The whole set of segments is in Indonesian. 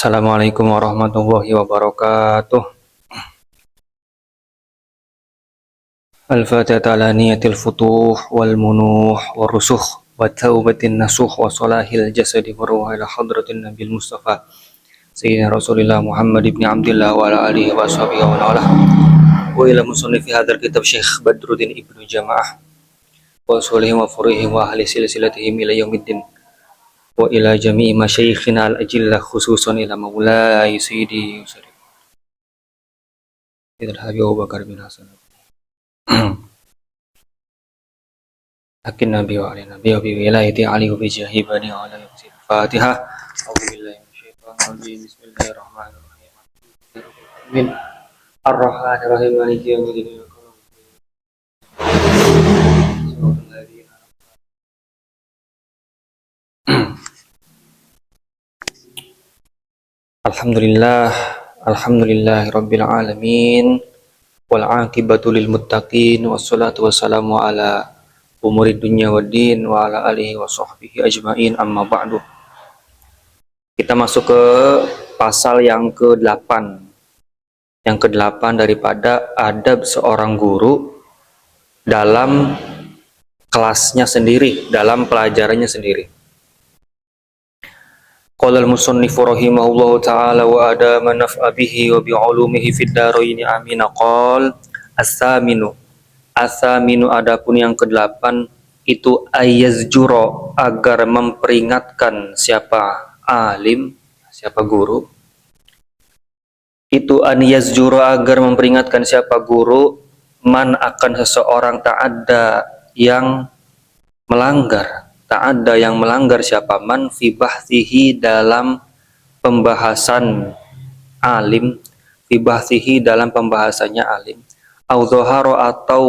Assalamualaikum warahmatullahi wabarakatuh. Al-Fatihah ala niyatil futuh wal munuh wa rusuh wa taubatin nasuh wa salahil jasadi wa ruha ila hadratin nabil mustafa Sayyidina Rasulillah Muhammad ibn Abdillah wa ala alihi wa sahbihi wa ala wa ila musannifi hadar kitab Syekh Badruddin ibnu Jamaah wa sulihim wa furihim wa ahli silsilatihim ila yaumiddin wa ila jami'i masyayikhina al-ajillah khususan ila maulai sayyidi Sayyidina Habib Abu Bakar bin Hasan Akin Nabi wa alaihi Nabi wa bi wilayati Ali wa bi jahi bani wa ala yusir Fatihah. A'udzubillahi minasyaitonir rajim. Bismillahirrahmanirrahim. Min Ar-Rahmanir Rahim Maliki yaumiddin. Alhamdulillahi rabbil alamin wal aqibatu lil muttaqin wassalatu wassalamu ala umurid dunya waddin wa ala alihi wa sahbihi ajmain, amma ba'du. Kita masuk ke pasal yang ke-8. Yang ke-8 daripada adab seorang guru dalam kelasnya sendiri, dalam pelajarannya sendiri. Qala al-musannifu rahimahullahu ta'ala wa adama naf'a bihi wa bi'ulumihi fid daraini amin. Qala As-saminu adapun yang ke-8 itu ayazjuro agar memperingatkan siapa alim, siapa guru. Itu an yazjuro agar memperingatkan siapa guru man akan seseorang ta'adda yang melanggar. Ta'adda yang melanggar siapa man fi bahsihi dalam pembahasan alim, fi bahsihi dalam pembahasannya alim. Au zoharo atau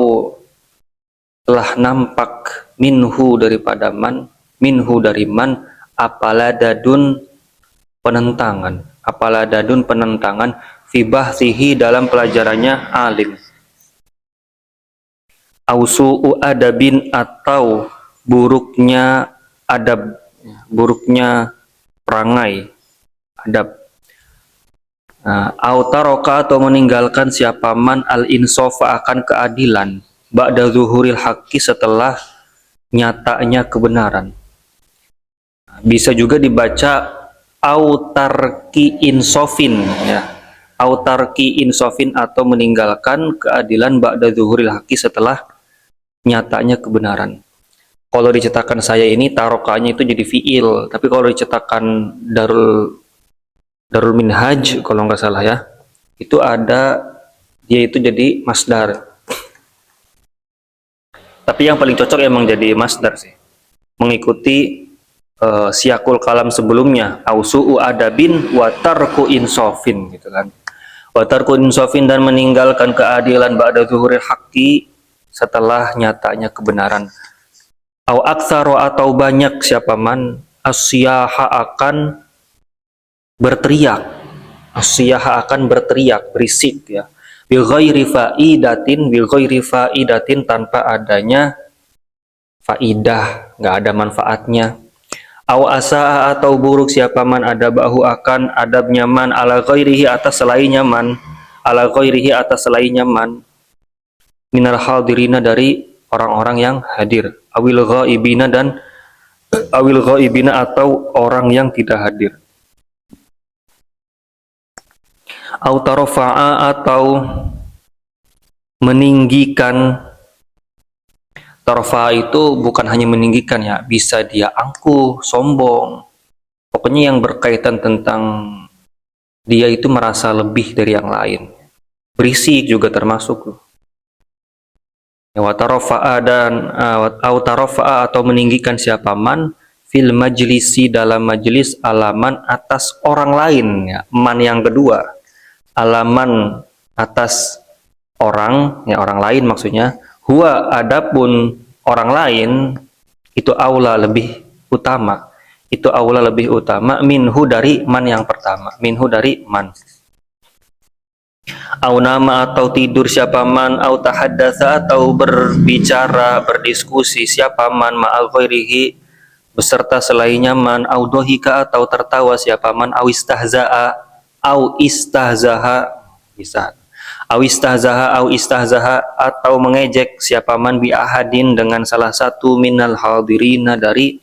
telah nampak minhu daripada man, minhu dari man apaladadun penentangan, apaladadun penentangan fi bahsihi dalam pelajarannya alim. Au su'u adabin atau buruknya adab, buruknya perangai adab. Autaroka atau meninggalkan siapa man al-insofa akan keadilan ba'da zuhuril haqqi setelah nyatanya kebenaran. Bisa juga dibaca autarki insofin, ya. Autarki insofin atau meninggalkan keadilan ba'da zuhuril haqqi setelah nyatanya kebenaran. Kalau dicetakan saya ini tarokanya itu jadi fiil, tapi kalau dicetakan Darul Minhaj kalau nggak salah ya, itu ada dia itu jadi masdar. Tapi yang paling cocok emang jadi masdar sih, mengikuti siakul kalam sebelumnya, ausu'u adabin wa tarku insofin gitu kan. Wa tarku insofin dan meninggalkan keadilan ba'da zuhuril haqqi setelah nyatanya kebenaran. Au aksaro atau banyak siapa man asyaha akan berteriak, asyaha akan berteriak, berisik ya. Bil ghairi faidatin tanpa adanya faidah, nggak ada manfaatnya. Aw asaa atau buruk siapa man adabahu akan adabnya man ala ghairihi atas selainnya man, ala ghairihi atas selainnya man minal hadirina dari orang-orang yang hadir, awil ghaibina dan awil ghaibina atau orang yang tidak hadir. Autarofa'a atau meninggikan. Tarfa'a itu bukan hanya meninggikan ya, bisa dia angkuh, sombong. Pokoknya yang berkaitan tentang dia itu merasa lebih dari yang lain. Berisik juga termasuk. Watarofa'a dan autarofa'a atau meninggikan siapa man fil majlisi dalam majlis alaman atas orang lain ya. Man yang kedua, alaman atas orang ya, orang lain maksudnya. Huwa adapun orang lain itu aula lebih utama, itu aula lebih utama minhu dari man yang pertama, minhu dari man. Au nama atau tidur siapa man, au tahaddatsa atau berbicara berdiskusi siapa man ma'al ghairihi beserta selainnya man audohika atau tertawa siapa man au istahzaha bisa au istahzaha atau mengejek siapa man bi ahadin dengan salah satu minal hadirina dari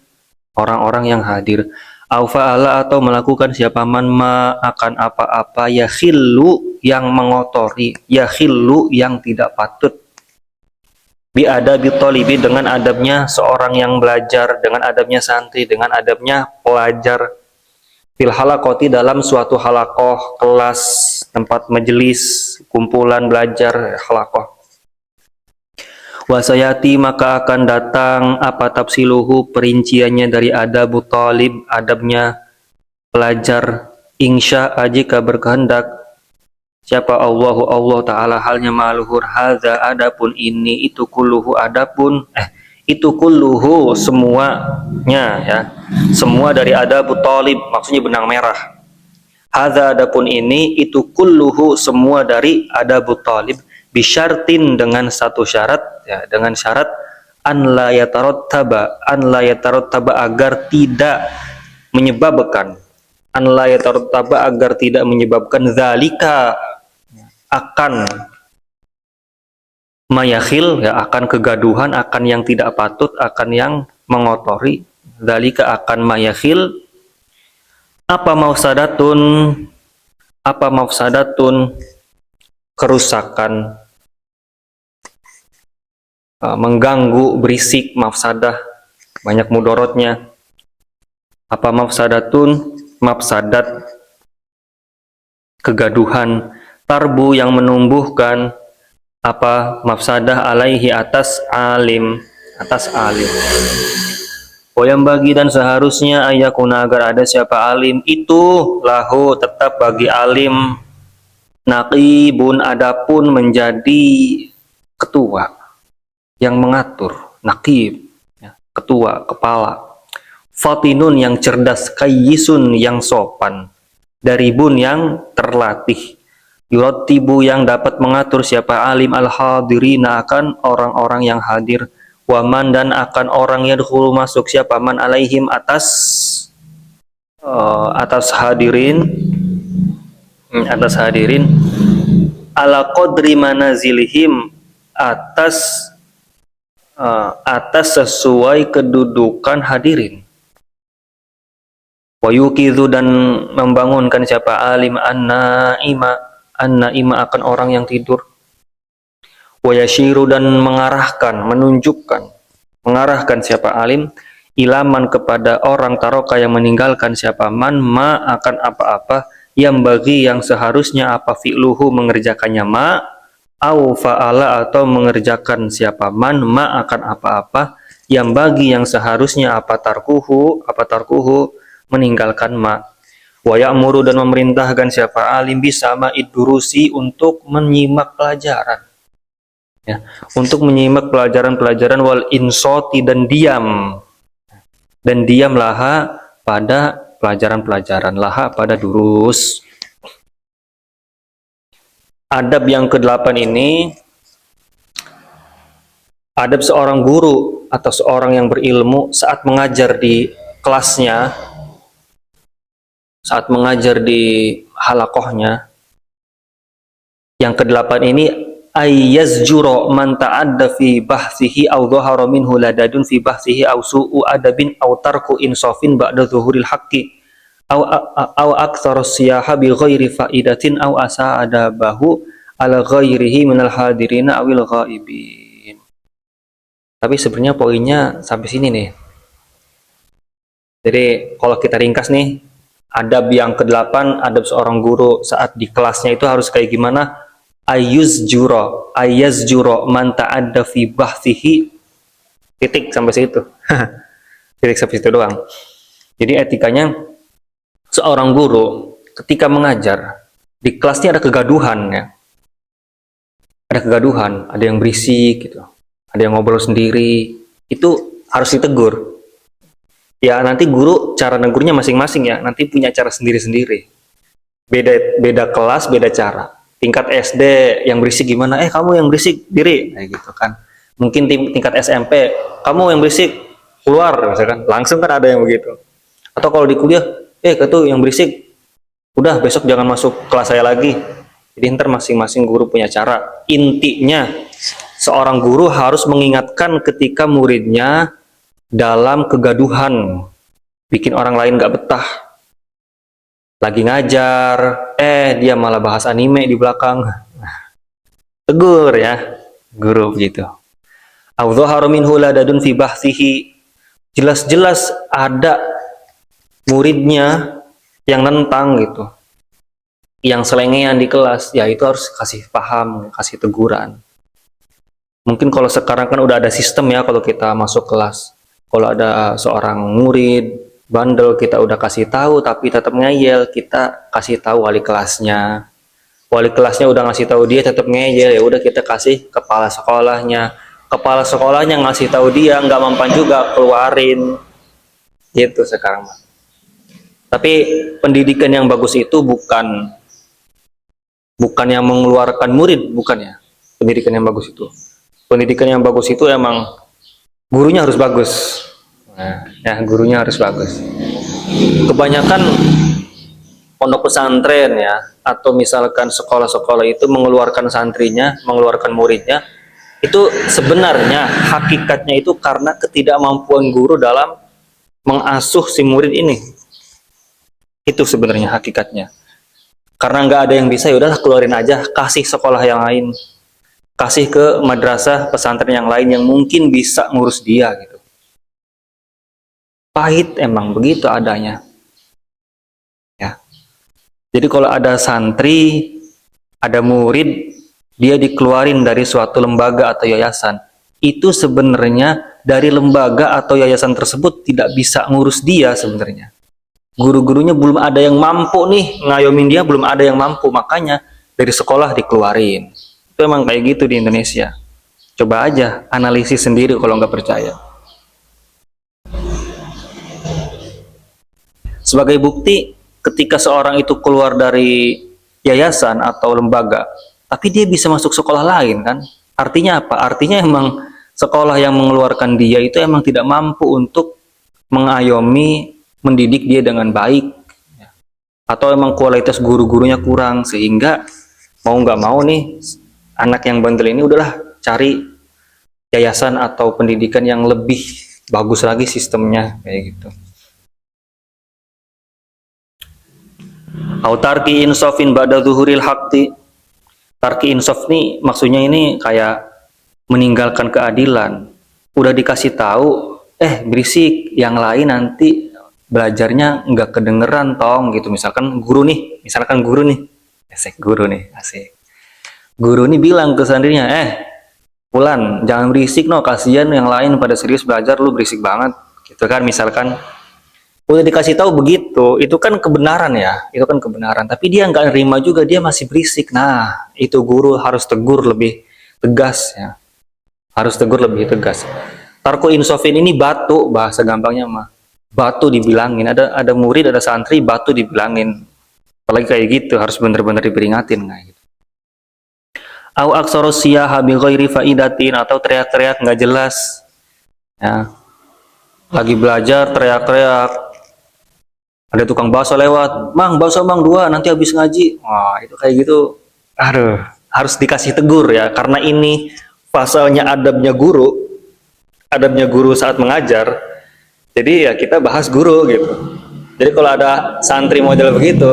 orang-orang yang hadir au fa'ala atau melakukan siapa man ma akan apa-apa yakhillu yang mengotori yakhillu yang tidak patut bi adabi thalibi dengan adabnya seorang yang belajar, dengan adabnya santri, dengan adabnya pelajar fil halaqati dalam suatu halaqah, kelas, tempat majelis, kumpulan belajar halaqah. Wasayati maka akan datang apa tafsiluhu perinciannya dari adabu talib, adabnya pelajar insya jika berkehendak siapa Allah Ta'ala halnya maluhur hadza adapun ini itu kulluhu adapun itu kulluhu semuanya ya semua dari adabu talib maksudnya benang merah hadza adapun ini itu kulluhu semua dari adabu talib bisyartin dengan satu syarat ya dengan syarat an la yatarattaba agar tidak menyebabkan agar tidak menyebabkan zalika akan mayakhil ya akan kegaduhan akan yang tidak patut akan yang mengotori zalika akan mayakhil apa mafsadatun kerusakan mengganggu berisik mafsadah banyak mudorotnya apa mafsadat kegaduhan tarbu yang menumbuhkan apa mafsadah alaihi atas alim yang bagi dan seharusnya ayakuna agar ada siapa alim itu lahu tetap bagi alim naqibun adapun menjadi ketua yang mengatur naqib ya, ketua kepala fatinun yang cerdas kayyisun yang sopan daribun yang terlatih yurattibu yang dapat mengatur siapa alim al-hadirina akan orang-orang yang hadir waman dan akan orang yang yadkhulu masuk siapa man alaihim atas hadirin ala qadri manazilihim atas sesuai kedudukan hadirin wa yuqidhu dan membangunkan siapa alim an-naima akan orang yang tidur wa yashiru dan mengarahkan siapa alim ilaman kepada orang taroka yang meninggalkan siapa man ma akan apa-apa yang bagi yang seharusnya apa fi'luhu mengerjakannya ma au fa'ala atau mengerjakan siapa man ma akan apa-apa yang bagi yang seharusnya apa tarkuhu meninggalkan ma wa ya'muru dan memerintahkan siapa alim bisa ma'id-durusi untuk menyimak pelajaran ya untuk menyimak pelajaran wal insoti dan diam laha pada pelajaran laha pada durus. Adab yang ke-8 ini adab seorang guru atau seorang yang berilmu saat mengajar di kelasnya, saat mengajar di halakohnya. Yang ke-8 ini ayyazjuro man ta'adda fi bahsihi aw dhahara minhu ladadun fi bahsihi aw su'u adabin aw tarku insafin ba'da zuhuril haqqi aw aktsara siyaha bi ghairi faidatin aw asa adabahu ala ghairihi minal hadirina awil ghaibin. Tapi sebenarnya poinnya sampai sini nih. Jadi kalau kita ringkas nih, adab yang ke-8, adab seorang guru saat di kelasnya itu harus kayak gimana? Ayyazjuro man ta'adda fi bahsihi titik sampai situ. Titik sampai situ doang. Jadi etikanya seorang guru ketika mengajar di kelasnya ada kegaduhan ya. Ada kegaduhan, ada yang berisik gitu. Ada yang ngobrol sendiri. Itu harus ditegur. Ya nanti guru cara negurnya masing-masing ya, nanti punya cara sendiri-sendiri. Beda kelas, beda cara. Tingkat SD yang berisik gimana? Kamu yang berisik diri, kayak gitu kan. Mungkin tingkat SMP, kamu yang berisik keluar misalkan, langsung kan ada yang begitu. Atau kalau di kuliah, kau yang berisik, udah besok jangan masuk kelas saya lagi. Jadi ntar masing-masing guru punya cara. Intinya seorang guru harus mengingatkan ketika muridnya dalam kegaduhan, bikin orang lain gak betah. Lagi ngajar, dia malah bahas anime di belakang. Tegur ya, guru begitu. Au-dhahara minhu ladadun fi bahthihi. Jelas-jelas ada muridnya yang nentang gitu, yang selengean di kelas, ya itu harus kasih paham, kasih teguran. Mungkin kalau sekarang kan udah ada sistem ya, kalau kita masuk kelas, kalau ada seorang murid bandel, kita udah kasih tahu tapi tetap ngeyel, kita kasih tahu wali kelasnya. Wali kelasnya udah ngasih tahu dia tetap ngeyel, ya udah kita kasih kepala sekolahnya. Kepala sekolahnya ngasih tahu dia nggak mempan juga, keluarin. Gitu sekarang. Tapi pendidikan yang bagus itu bukan yang mengeluarkan murid, bukan ya. Pendidikan yang bagus itu. Pendidikan yang bagus itu emang gurunya harus bagus. Nah, ya gurunya harus bagus. Kebanyakan pondok pesantren ya, atau misalkan sekolah-sekolah itu mengeluarkan santrinya, mengeluarkan muridnya, itu sebenarnya hakikatnya itu karena ketidakmampuan guru dalam mengasuh si murid ini. Itu sebenarnya hakikatnya. Karena nggak ada yang bisa, ya udahlah keluarin aja, kasih sekolah yang lain, kasih ke madrasah pesantren yang lain yang mungkin bisa ngurus dia gitu. Pahit emang begitu adanya. Ya. Jadi kalau ada santri, ada murid, dia dikeluarin dari suatu lembaga atau yayasan, itu sebenarnya dari lembaga atau yayasan tersebut tidak bisa ngurus dia sebenarnya. Guru-gurunya belum ada yang mampu nih ngayomin dia, belum ada yang mampu, makanya dari sekolah dikeluarin. Itu emang kayak gitu di Indonesia. Coba aja analisis sendiri kalau nggak percaya. Sebagai bukti, ketika seorang itu keluar dari yayasan atau lembaga, tapi dia bisa masuk sekolah lain kan? Artinya apa? Artinya emang sekolah yang mengeluarkan dia itu emang tidak mampu untuk mengayomi, mendidik dia dengan baik. Atau emang kualitas guru-gurunya kurang, sehingga mau nggak mau nih, anak yang bandel ini udahlah cari yayasan atau pendidikan yang lebih bagus lagi sistemnya, kayak gitu. Autarki insofin ba'da zuhuril haqqi. Tarki insof nih maksudnya ini kayak meninggalkan keadilan. Udah dikasih tahu, berisik, yang lain nanti belajarnya nggak kedengeran tong gitu. Misalkan guru nih, asik guru nih, asik. Guru nih bilang ke santrinya, Fulan, jangan berisik no, kasihan yang lain pada serius belajar, lu berisik banget. Gitu kan, misalkan. Udah dikasih tahu begitu, itu kan kebenaran ya, itu kan kebenaran. Tapi dia nggak nerima juga, dia masih berisik. Nah, itu guru harus tegur lebih tegas ya, harus tegur lebih tegas. Tarku insofin ini batu, bahasa gampangnya mah, batu dibilangin. Ada murid, ada santri, batu dibilangin. Apalagi kayak gitu, harus bener-bener diperingatin kayak gitu. Au aksarosiyah bi ghairi faidatin, atau teriak-teriak nggak jelas. Ya. Lagi belajar teriak-teriak. Ada tukang bakso lewat, mang bakso mang 2, nanti habis ngaji. Wah, itu kayak gitu, aduh, harus dikasih tegur ya, karena ini pasalnya adabnya guru saat mengajar. Jadi ya kita bahas guru gitu. Jadi kalau ada santri model begitu,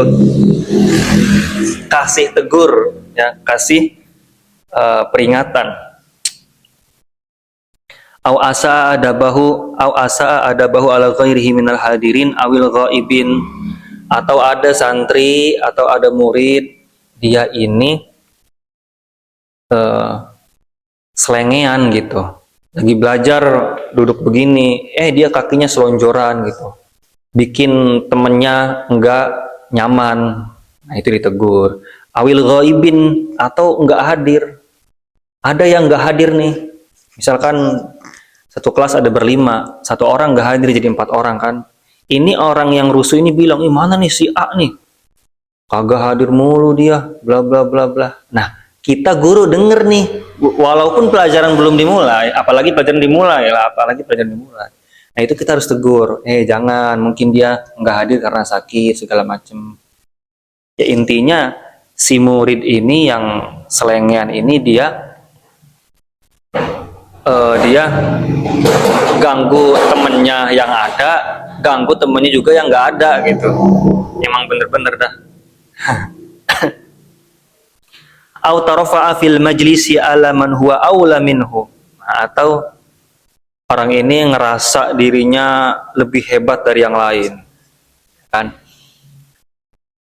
kasih tegur ya, kasih peringatan. Au asa adabahu ala ghairihi minal hadirin awil ghaibin, atau ada santri atau ada murid, dia ini selengean gitu, lagi belajar duduk begini, dia kakinya selonjoran gitu, bikin temennya enggak nyaman. Nah, itu ditegur. Awil ghaibin, atau enggak hadir. Ada yang enggak hadir nih, misalkan satu kelas ada berlima, satu orang nggak hadir jadi 4 orang kan. Ini orang yang rusuh ini bilang, mana nih si A nih, kagak hadir mulu dia, bla bla bla bla. Nah, kita guru denger nih, walaupun pelajaran belum dimulai, apalagi pelajaran dimulai. Nah itu kita harus tegur, jangan, mungkin dia nggak hadir karena sakit segala macem. Ya intinya si murid ini yang selengean ini dia ganggu temennya yang ada, ganggu temennya juga yang nggak ada gitu. Emang bener-bener dah. Au tarafa'a fil majlisi ala man huwa aula minhu. Nah, atau orang ini ngerasa dirinya lebih hebat dari yang lain, kan?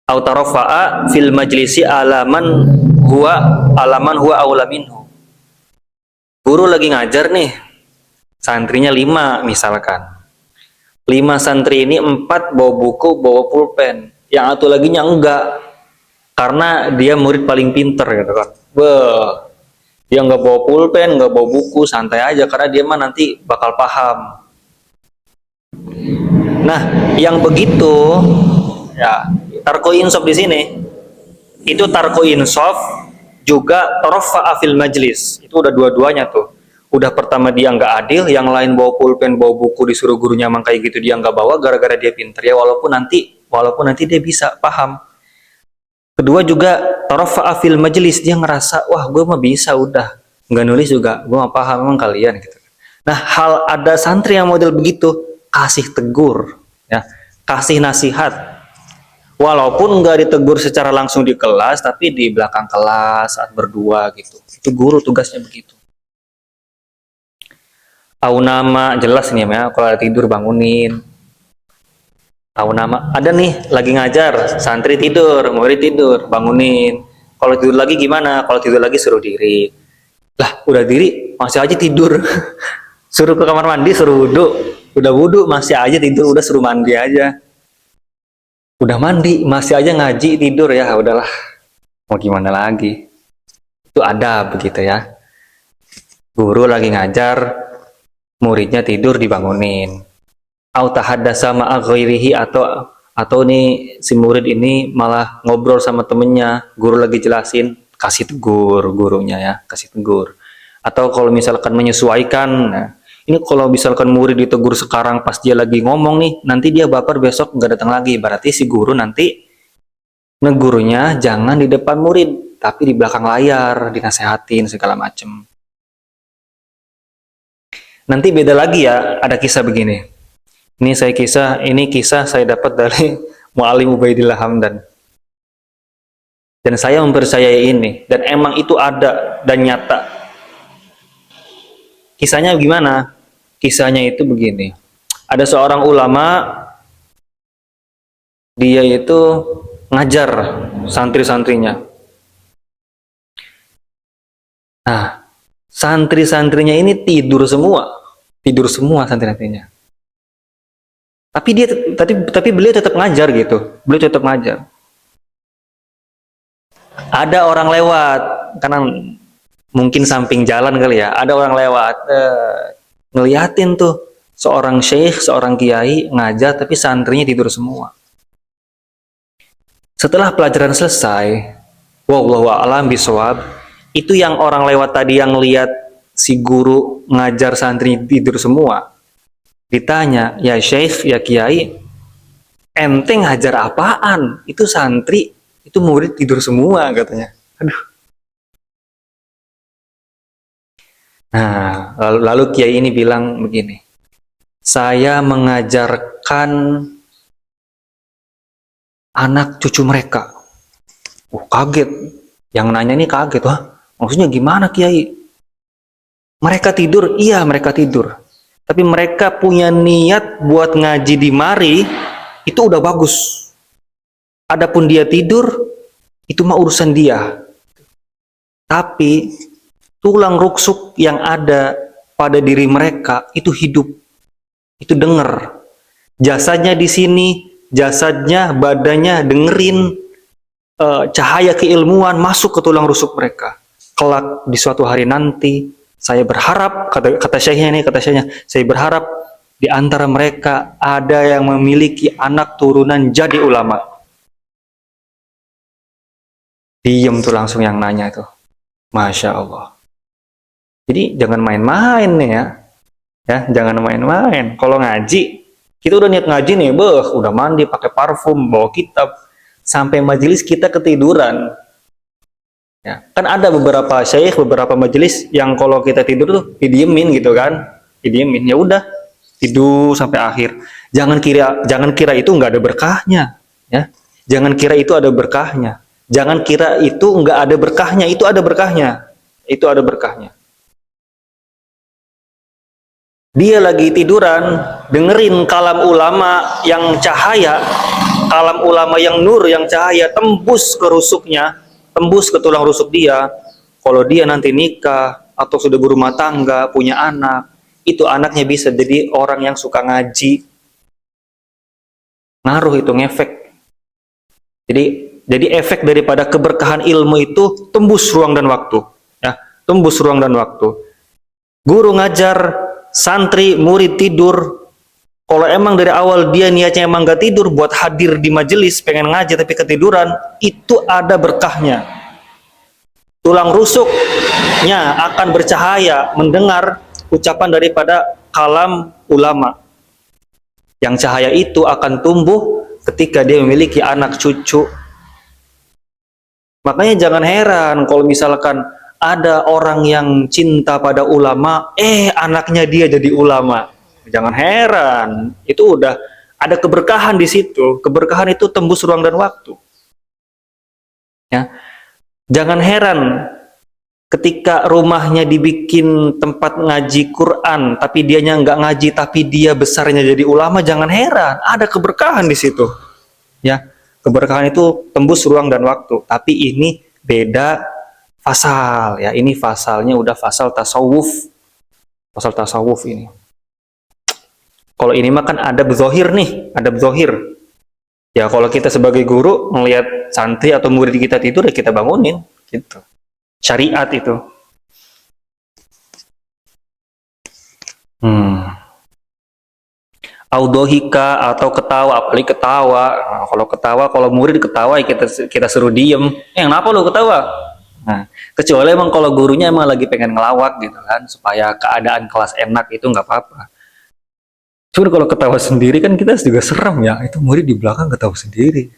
Au tarafa'a fil majlisi ala man huwa aula minhu. Guru lagi ngajar nih, santrinya 5 misalkan. 5 santri ini 4 bawa buku, bawa pulpen. Yang satu laginya enggak, karena dia murid paling pinter gitu kan. Dia nggak bawa pulpen, nggak bawa buku, santai aja karena dia mah nanti bakal paham. Nah, yang begitu ya tarko insof di sini itu tarko insof juga tarafa'a fil majlis. Itu udah dua-duanya tuh. Udah pertama dia nggak adil, yang lain bawa pulpen, bawa buku, disuruh gurunya emang kayak gitu dia nggak bawa gara-gara dia pinter ya, walaupun nanti dia bisa paham. Kedua juga tarafa'a fil majlis, dia ngerasa wah gue mah bisa, udah nggak nulis juga gue mah paham, emang kalian gitu. Nah ada santri yang model begitu, kasih tegur ya, kasih nasihat, walaupun nggak ditegur secara langsung di kelas tapi di belakang kelas saat berdua gitu. Itu guru tugasnya begitu. Tahu nama jelas nih ya, kalau tidur bangunin. Tahu nama, ada nih lagi ngajar, santri tidur, murid tidur, bangunin. Kalau tidur lagi gimana? Kalau tidur lagi suruh diri. Lah udah diri masih aja tidur. Suruh ke kamar mandi, suruh wudhu, udah wudhu masih aja tidur, udah suruh mandi aja. Udah mandi masih aja ngaji tidur, ya udahlah, mau gimana lagi. Itu ada begitu ya, guru lagi ngajar, muridnya tidur dibangunin. Au tahaddasa ma'a ghairihi, atau nih si murid ini malah ngobrol sama temennya, guru lagi jelasin, kasih tegur gurunya ya, kasih tegur. Atau kalau misalkan menyesuaikan, nah, ini kalau misalkan murid ditegur sekarang pas dia lagi ngomong nih, nanti dia baper besok nggak datang lagi, berarti si guru nanti negurunya jangan di depan murid, tapi di belakang layar, dinasehatin segala macem. Nanti beda lagi ya, ada kisah begini. Ini kisah saya dapat dari Mu'alim Ubaidillah Hamdan. Dan saya mempercayai ini, dan emang itu ada dan nyata. Kisahnya gimana? Kisahnya itu begini. Ada seorang ulama, dia itu ngajar santri-santrinya. Nah, santri-santrinya ini tidur semua santri-santrinya. Tapi beliau tetap ngajar gitu. Beliau tetap ngajar. Ada orang lewat, karena mungkin samping jalan kali ya. Ada orang lewat, ngeliatin tuh seorang syekh, seorang kiai ngajar, tapi santrinya tidur semua. Setelah pelajaran selesai, wallahu a'lam bishawab, itu yang orang lewat tadi yang lihat si guru ngajar santri tidur semua, ditanya, ya syekh, ya kiai, ente ngajar apaan? Itu santri, itu murid tidur semua katanya. Aduh. Nah, lalu kiai ini bilang begini, saya mengajarkan anak cucu mereka. Kaget. Yang nanya ini kaget, wah maksudnya gimana kiai? Mereka tidur? Iya mereka tidur. Tapi mereka punya niat buat ngaji di mari, itu udah bagus. Adapun dia tidur, itu mah urusan dia. Tapi tulang rusuk yang ada pada diri mereka itu hidup, itu denger. Jasadnya di sini, jasadnya, badannya dengerin cahaya keilmuan masuk ke tulang rusuk mereka. Kelak di suatu hari nanti, saya berharap, kata syekhnya, saya berharap di antara mereka ada yang memiliki anak turunan jadi ulama. Diem tuh langsung yang nanya itu. Masya Allah. Jadi jangan main-main nih ya. Ya, jangan main-main. Kalau ngaji, kita udah niat ngaji nih, udah mandi, pakai parfum, bawa kitab, sampai majelis kita ketiduran. Ya, kan ada beberapa syekh, beberapa majelis yang kalau kita tidur tuh didiemin gitu kan, didiemin. Ya udah, tidur sampai akhir. Jangan kira itu nggak ada berkahnya, ya. Jangan kira itu ada berkahnya. Jangan kira itu nggak ada berkahnya, itu ada berkahnya. Itu ada berkahnya. Dia lagi tiduran, dengerin kalam ulama yang cahaya, kalam ulama yang nur, yang cahaya, tembus ke rusuknya, tembus ke tulang rusuk dia. Kalau dia nanti nikah, atau sudah berumah tangga, punya anak, itu anaknya bisa jadi orang yang suka ngaji. Ngaruh itu, ngefek. Jadi efek daripada keberkahan ilmu itu tembus ruang dan waktu, ya, tembus ruang dan waktu. Guru ngajar, santri, murid tidur. Kalau emang dari awal dia niatnya emang gak tidur buat hadir di majelis, pengen ngaji tapi ketiduran, itu ada berkahnya. Tulang rusuknya akan bercahaya mendengar ucapan daripada kalam ulama. Yang cahaya itu akan tumbuh ketika dia memiliki anak cucu. Makanya jangan heran kalau misalkan ada orang yang cinta pada ulama, anaknya dia jadi ulama. Jangan heran, itu udah ada keberkahan di situ. Keberkahan itu tembus ruang dan waktu. Ya. Jangan heran ketika rumahnya dibikin tempat ngaji Quran, tapi dianya nggak ngaji, tapi dia besarnya jadi ulama. Jangan heran, ada keberkahan di situ. Ya, keberkahan itu tembus ruang dan waktu. Tapi ini beda fasal, ya. Ini fasalnya udah fasal tasawuf. Fasal tasawuf ini. Kalau ini mah kan adab zahir nih, adab zahir. Ya kalau kita sebagai guru melihat santri atau murid kita tidur, ya kita bangunin, gitu. Syariat itu. Audohika atau ketawa, apalagi ketawa. Nah, kalau ketawa, kalau murid ketawa, ya kita suruh diem. Kenapa lo ketawa? Nah, kecuali emang kalau gurunya emang lagi pengen ngelawak gitu kan, supaya keadaan kelas enak, itu nggak apa-apa. Cuma kalau ketawa sendiri kan kita juga serem ya. Itu murid di belakang ketawa sendiri.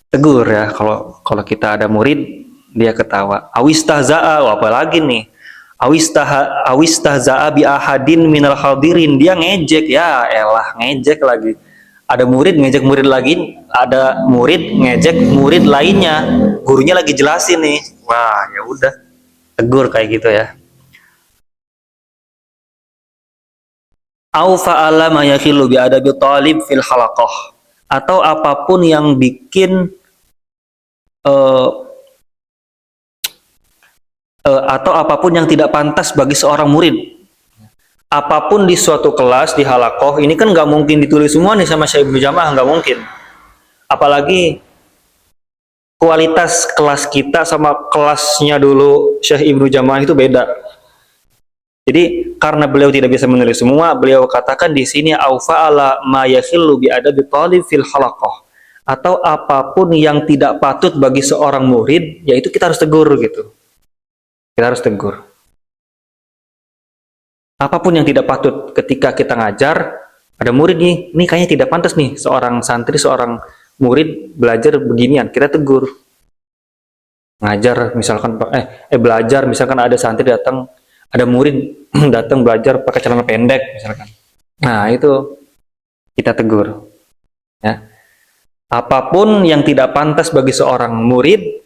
Tegur ya, kalau kita ada murid dia ketawa. Awistahza'a, apalagi nih. Awistahza'a bi ahadin minal hadirin, dia ngejek, ya elah, ngejek lagi. Ada murid ngejek murid lagi, ada murid ngejek murid lainnya, gurunya lagi jelasin nih. Wah, ya udah, tegur kayak gitu ya. Au fa'ala ma yakhilu bi adabi talib fil halaqah, atau apapun yang bikin atau apapun yang tidak pantas bagi seorang murid. Apapun di suatu kelas, di halakoh, ini kan nggak mungkin ditulis semua nih sama Syekh Ibnu Jamaah, nggak mungkin. Apalagi kualitas kelas kita sama kelasnya dulu Syekh Ibnu Jamaah itu beda. Jadi karena beliau tidak bisa menulis semua, beliau katakan di sini aufa'ala ma yakhillu bi adabi talib fil halaqah, atau apapun yang tidak patut bagi seorang murid, yaitu kita harus tegur gitu. Kita harus tegur. Apapun yang tidak patut ketika kita ngajar, ada murid nih, ini kayaknya tidak pantas nih seorang santri, seorang murid belajar beginian, kita tegur. Ngajar misalkan belajar misalkan ada santri datang, ada murid datang belajar pakai celana pendek misalkan. Nah, itu kita tegur. Ya. Apapun yang tidak pantas bagi seorang murid,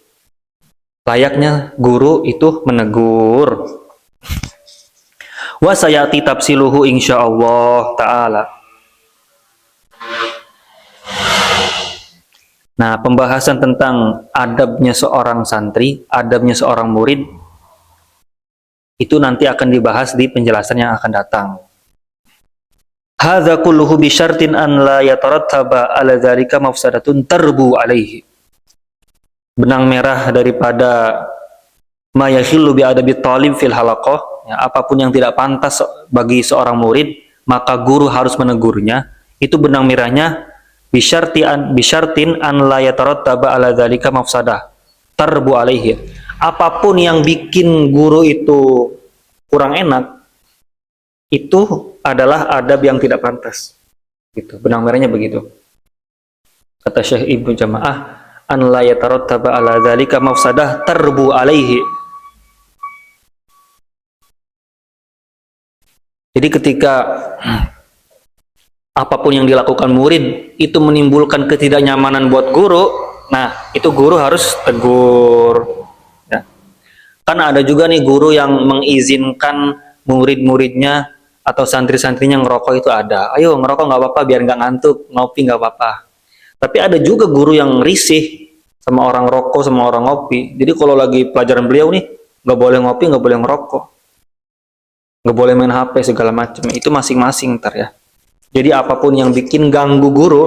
layaknya guru itu menegur. Wa sayati tafsiluhu insyaallah taala. Nah, pembahasan tentang adabnya seorang santri, adabnya seorang murid, itu nanti akan dibahas di penjelasan yang akan datang. Hadza kulluhu bi syartin an la yatarattaba ala dzalika mafsadatun tarbu alaihi. Benang merah daripada ma yakhillu bi adabi talib fil halaqah, ya, apapun yang tidak pantas bagi seorang murid, maka guru harus menegurnya. Itu benang merahnya bisyartin an la yatarattaba ala dzalika mafsadah tarbu alaihi. Apapun yang bikin guru itu kurang enak, itu adalah adab yang tidak pantas. Gitu. Benang merahnya begitu. Kata Syekh Ibnu Jamaah, an la yatarattaba ala dzalika mafsadah tarbu alaihi. Jadi ketika apapun yang dilakukan murid itu menimbulkan ketidaknyamanan buat guru, nah itu guru harus tegur. Ya. Kan ada juga nih guru yang mengizinkan murid-muridnya atau santri-santrinya ngerokok itu ada. Ayo ngerokok nggak apa-apa biar nggak ngantuk, ngopi nggak apa-apa. Tapi ada juga guru yang risih sama orang rokok, sama orang ngopi. Jadi kalau lagi pelajaran beliau nih, nggak boleh ngopi, nggak boleh ngerokok, nggak boleh main HP segala macam. Itu masing-masing ntar ya. Jadi apapun yang bikin ganggu guru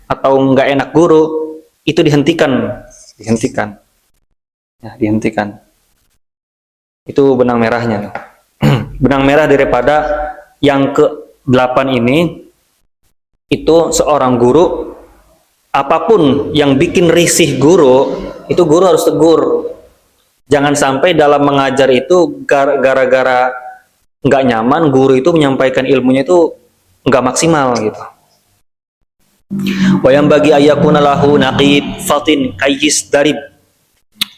atau nggak enak guru itu dihentikan, ya, dihentikan. Itu benang merahnya. Benang merah daripada yang ke-8 ini itu seorang guru apapun yang bikin risih guru itu guru harus tegur. Jangan sampai dalam mengajar itu gara-gara nggak nyaman guru itu menyampaikan ilmunya itu nggak maksimal gitu. Wayang bagi ayakuna lahu naqib fatin kayyis darib.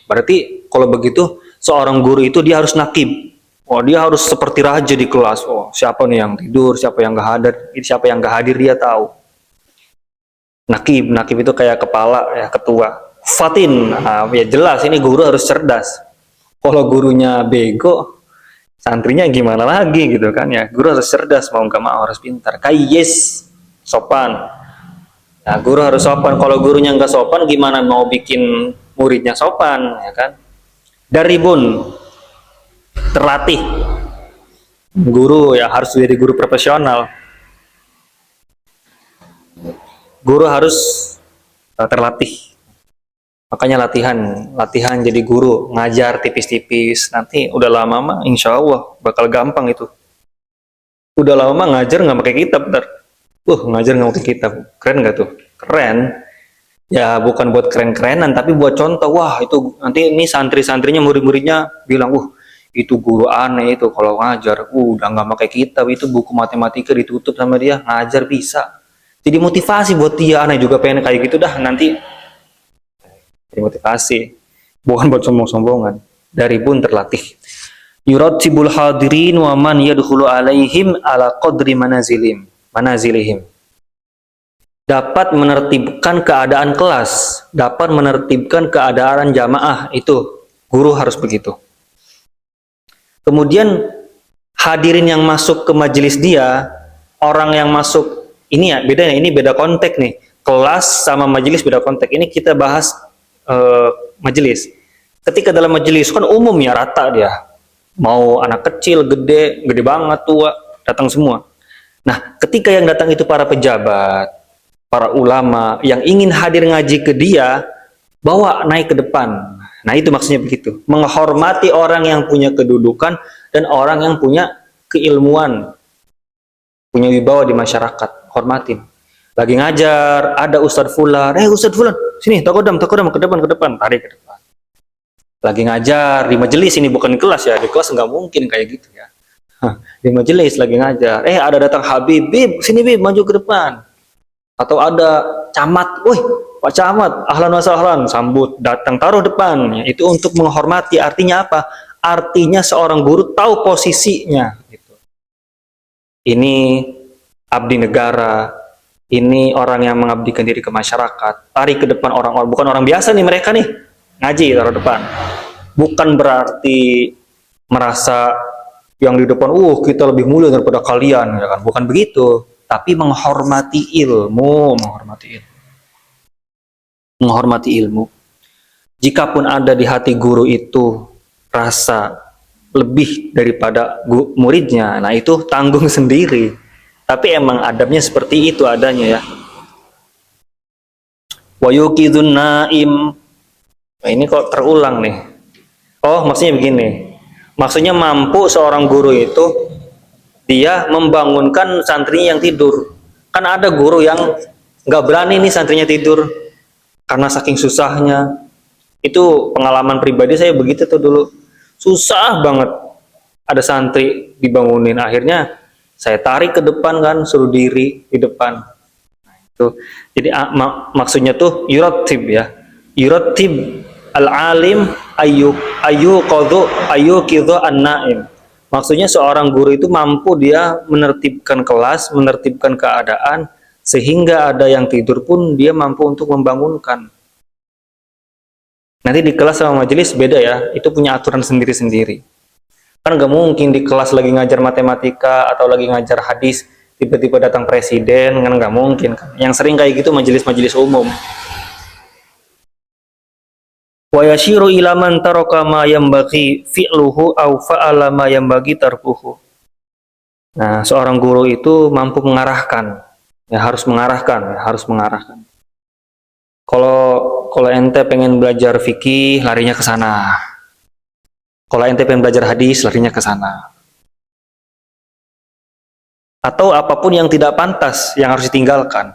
Berarti kalau begitu seorang guru itu dia harus naqib. Oh, dia harus seperti raja di kelas. Oh, siapa nih yang tidur, siapa yang nggak hadir, siapa yang nggak hadir dia tahu. Naqib itu kayak kepala ya, ketua. Fatin, nah, ya jelas ini guru harus cerdas. Kalau gurunya bego, santrinya gimana lagi gitu kan ya. Guru harus cerdas, mau nggak mau harus pintar. Kayyis, sopan. Nah, guru harus sopan. Kalau gurunya nggak sopan, gimana mau bikin muridnya sopan, ya kan? Daribun, terlatih. Guru ya harus jadi guru profesional. Guru harus terlatih. Makanya latihan jadi guru, ngajar tipis-tipis. Nanti udah lama mah insya Allah bakal gampang itu. Udah lama mah ngajar nggak pakai kitab, bentar. Ngajar nggak pakai kitab, keren nggak tuh? Keren. Ya bukan buat keren-kerenan, tapi buat contoh. Wah itu nanti ini santri-santrinya, murid-muridnya bilang, itu guru aneh itu kalau ngajar. Udah nggak pakai kitab, itu buku matematika ditutup sama dia, ngajar bisa. Jadi motivasi buat dia, aneh juga pengen kayak gitu dah nanti. Jadi motivasi, bukan buat sombong-sombongan. Dari pun terlatih. Yuratibul hadirin wa man yadkhulu alaihim ala qadri manazilihim. Dapat menertibkan keadaan kelas, dapat menertibkan keadaan jamaah, itu guru harus begitu. Kemudian hadirin yang masuk ke majelis dia, orang yang masuk ini ya bedanya, ini beda konteks nih. Kelas sama majelis beda konteks. Ini kita bahas majelis. Ketika dalam majelis kan umum ya, rata dia. Mau anak kecil, gede banget, tua, datang semua. Nah, ketika yang datang itu para pejabat, para ulama yang ingin hadir ngaji ke dia, bawa naik ke depan. Nah, itu maksudnya begitu. Menghormati orang yang punya kedudukan dan orang yang punya keilmuan, punya wibawa di masyarakat. Hormatin. Lagi ngajar, ada Ustadz Fulan. Ustadz Fulan, sini, takodam, ke depan, tarik ke depan. Lagi ngajar di majelis, ini bukan di kelas ya, di kelas nggak mungkin kayak gitu ya. Di majelis lagi ngajar, ada datang Habib, sini Bib, maju ke depan. Atau ada camat, Pak Camat, ahlan wa sahlan, sambut, datang, taruh depan. Itu untuk menghormati, artinya apa? Artinya seorang guru tahu posisinya. Gitu. Ini abdi negara, ini orang yang mengabdikan diri ke masyarakat, tarik ke depan orang-orang, bukan orang biasa nih mereka nih, ngaji taruh depan. Bukan berarti merasa yang di depan, kita lebih mulia daripada kalian, ya kan? Bukan begitu, tapi menghormati ilmu, menghormati ilmu. Jikapun ada di hati guru itu rasa lebih daripada muridnya, nah itu tanggung sendiri. Tapi emang adabnya seperti itu adanya ya. Wa yuqidun naim. Nah, ini kok terulang nih. Maksudnya begini. Maksudnya mampu seorang guru itu dia membangunkan santrinya yang tidur. Kan ada guru yang nggak berani nih santrinya tidur karena saking susahnya. Itu pengalaman pribadi saya begitu tuh dulu. Susah banget. Ada santri dibangunin, akhirnya saya tarik ke depan kan, suruh diri di depan. Nah, itu. Jadi maksudnya tuh yuratib ya. Yuratib al-alim ayyuqidhu an-naim. Maksudnya seorang guru itu mampu dia menertibkan kelas, menertibkan keadaan, sehingga ada yang tidur pun dia mampu untuk membangunkan. Nanti di kelas sama majelis beda ya, itu punya aturan sendiri-sendiri. Kan nggak mungkin di kelas lagi ngajar matematika atau lagi ngajar hadis, tiba-tiba datang presiden, kan nggak mungkin. Yang sering kayak gitu majelis-majelis umum. Wa yashiru ila man taraka ma yanbaghi fi'luhu aw fa'ala ma yanbaghi tarkuhu. Nah, seorang guru itu mampu mengarahkan, ya harus mengarahkan, ya harus mengarahkan. Kalau ente pengen belajar fikih, larinya ke sana. Kalau ente pengen belajar hadis, larinya ke sana. Atau apapun yang tidak pantas, yang harus ditinggalkan.